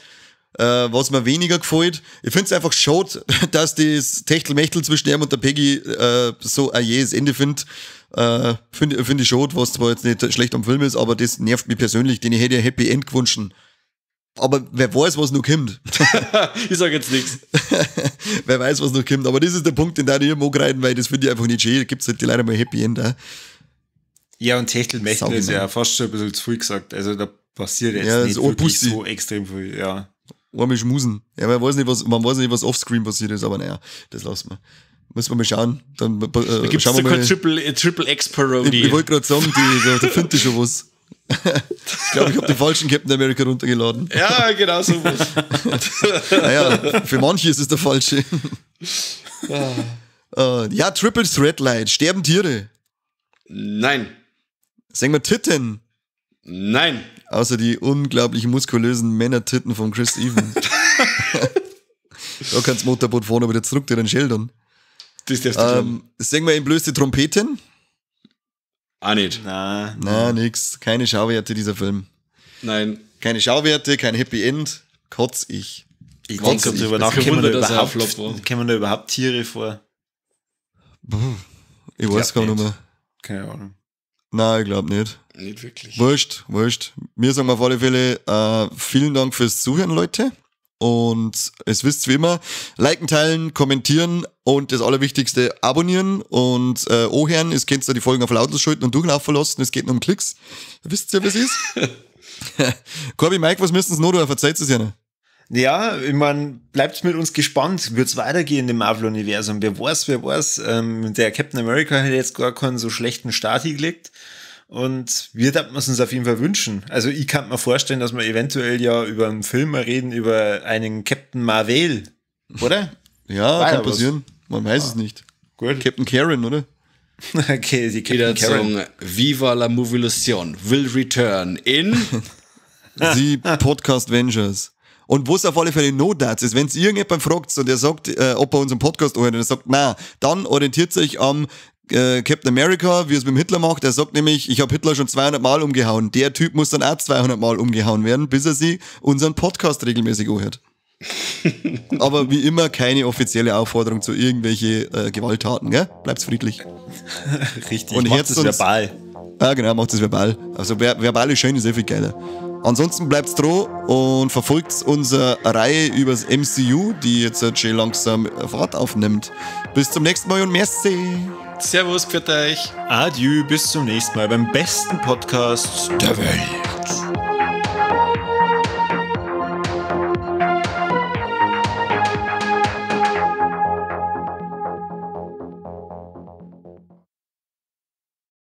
Was mir weniger gefällt, ich finde es einfach schade, dass das Techtelmechtel zwischen ihm und der Peggy so ein jähes Ende findet. Find ich schade, was zwar jetzt nicht schlecht am Film ist, aber das nervt mich persönlich, den ich hätte ein Happy End gewünscht. Aber wer weiß, was noch kommt. Ich sag jetzt nichts. Wer weiß, was noch kommt. Aber das ist der Punkt, den da ich mag rein, weil das finde ich einfach nicht schön. Da gibt's halt leider mal Happy End auch. Ja, und Techtelmechtel ist ja fast schon ein bisschen zu viel gesagt. Also da passiert jetzt nicht wirklich so extrem viel, ja. Einmal schmusen. Ja, man weiß nicht, was offscreen passiert ist, aber naja, das lassen wir. Müssen wir mal schauen. Dann da gibt's da kein Triple X Parody. Ich wollte gerade sagen, da findet ihr schon was. Ich glaube, ich habe den falschen Captain America runtergeladen. Ja, genau so was. Naja, für manche ist es der falsche. Ja, Triple Threat Light. Sterben Tiere? Nein. Sagen wir Titten? Nein. Außer die unglaublich muskulösen Männertitten von Chris Evans. Da kannst du Motorboot fahren, aber wieder zurück zu den Schildern. Das darfst du schon. Sagen wir entblößte Trompeten? Auch nicht. Na, nix. Keine Schauwerte, dieser Film. Nein. Keine Schauwerte, kein Happy End. Kotz ich. Ich denke darüber nach, kommen da überhaupt Tiere vor? Ich weiß gar nicht mehr. Keine Ahnung. Nein, ich glaube nicht. Nicht wirklich. Wurscht. Wir sagen auf alle Fälle vielen Dank fürs Zuhören, Leute. Und es wisst wie immer, liken, teilen, kommentieren und das Allerwichtigste, abonnieren und anhören. Ihr könnt da die Folgen auf lautlos schalten und durchlaufen lassen. Es geht nur um Klicks. Wisst ihr, was ist? Corby, Mike, was müssten Sie noch tun? Verzeiht es ja nicht. Ja, ich meine, bleibt mit uns gespannt. Wird es weitergehen im Marvel-Universum? Wer weiß. Der Captain America hat jetzt gar keinen so schlechten Start hingelegt. Und wir dachten uns auf jeden Fall wünschen. Also ich kann mir vorstellen, dass wir eventuell ja über einen Film reden, über einen Captain Marvel, oder? Ja, kann passieren. Man weiß es nicht. Gut. Captain Karen, oder? Okay, die Captain Karen. Viva la Movilusion will return in die Podcast Vengers. Und was auf alle Fälle noch das ist, wenn es irgendjemand fragt und er sagt, ob er unseren Podcast anhört und er sagt, na, dann orientiert sich am Captain America, wie es mit dem Hitler macht. Er sagt nämlich, ich habe Hitler schon 200 Mal umgehauen. Der Typ muss dann auch 200 Mal umgehauen werden, bis er sich unseren Podcast regelmäßig anhört. Aber wie immer keine offizielle Aufforderung zu irgendwelche Gewalttaten, gell? Bleibt's friedlich. Richtig, und macht es verbal. Ja, genau, macht es verbal. Also verbal ist schön, ist viel geiler. Ansonsten bleibt's dran und verfolgt unsere Reihe übers MCU, die jetzt schon langsam Fahrt aufnimmt. Bis zum nächsten Mal und merci. Servus, pfiat euch. Adieu, bis zum nächsten Mal beim besten Podcast der Welt.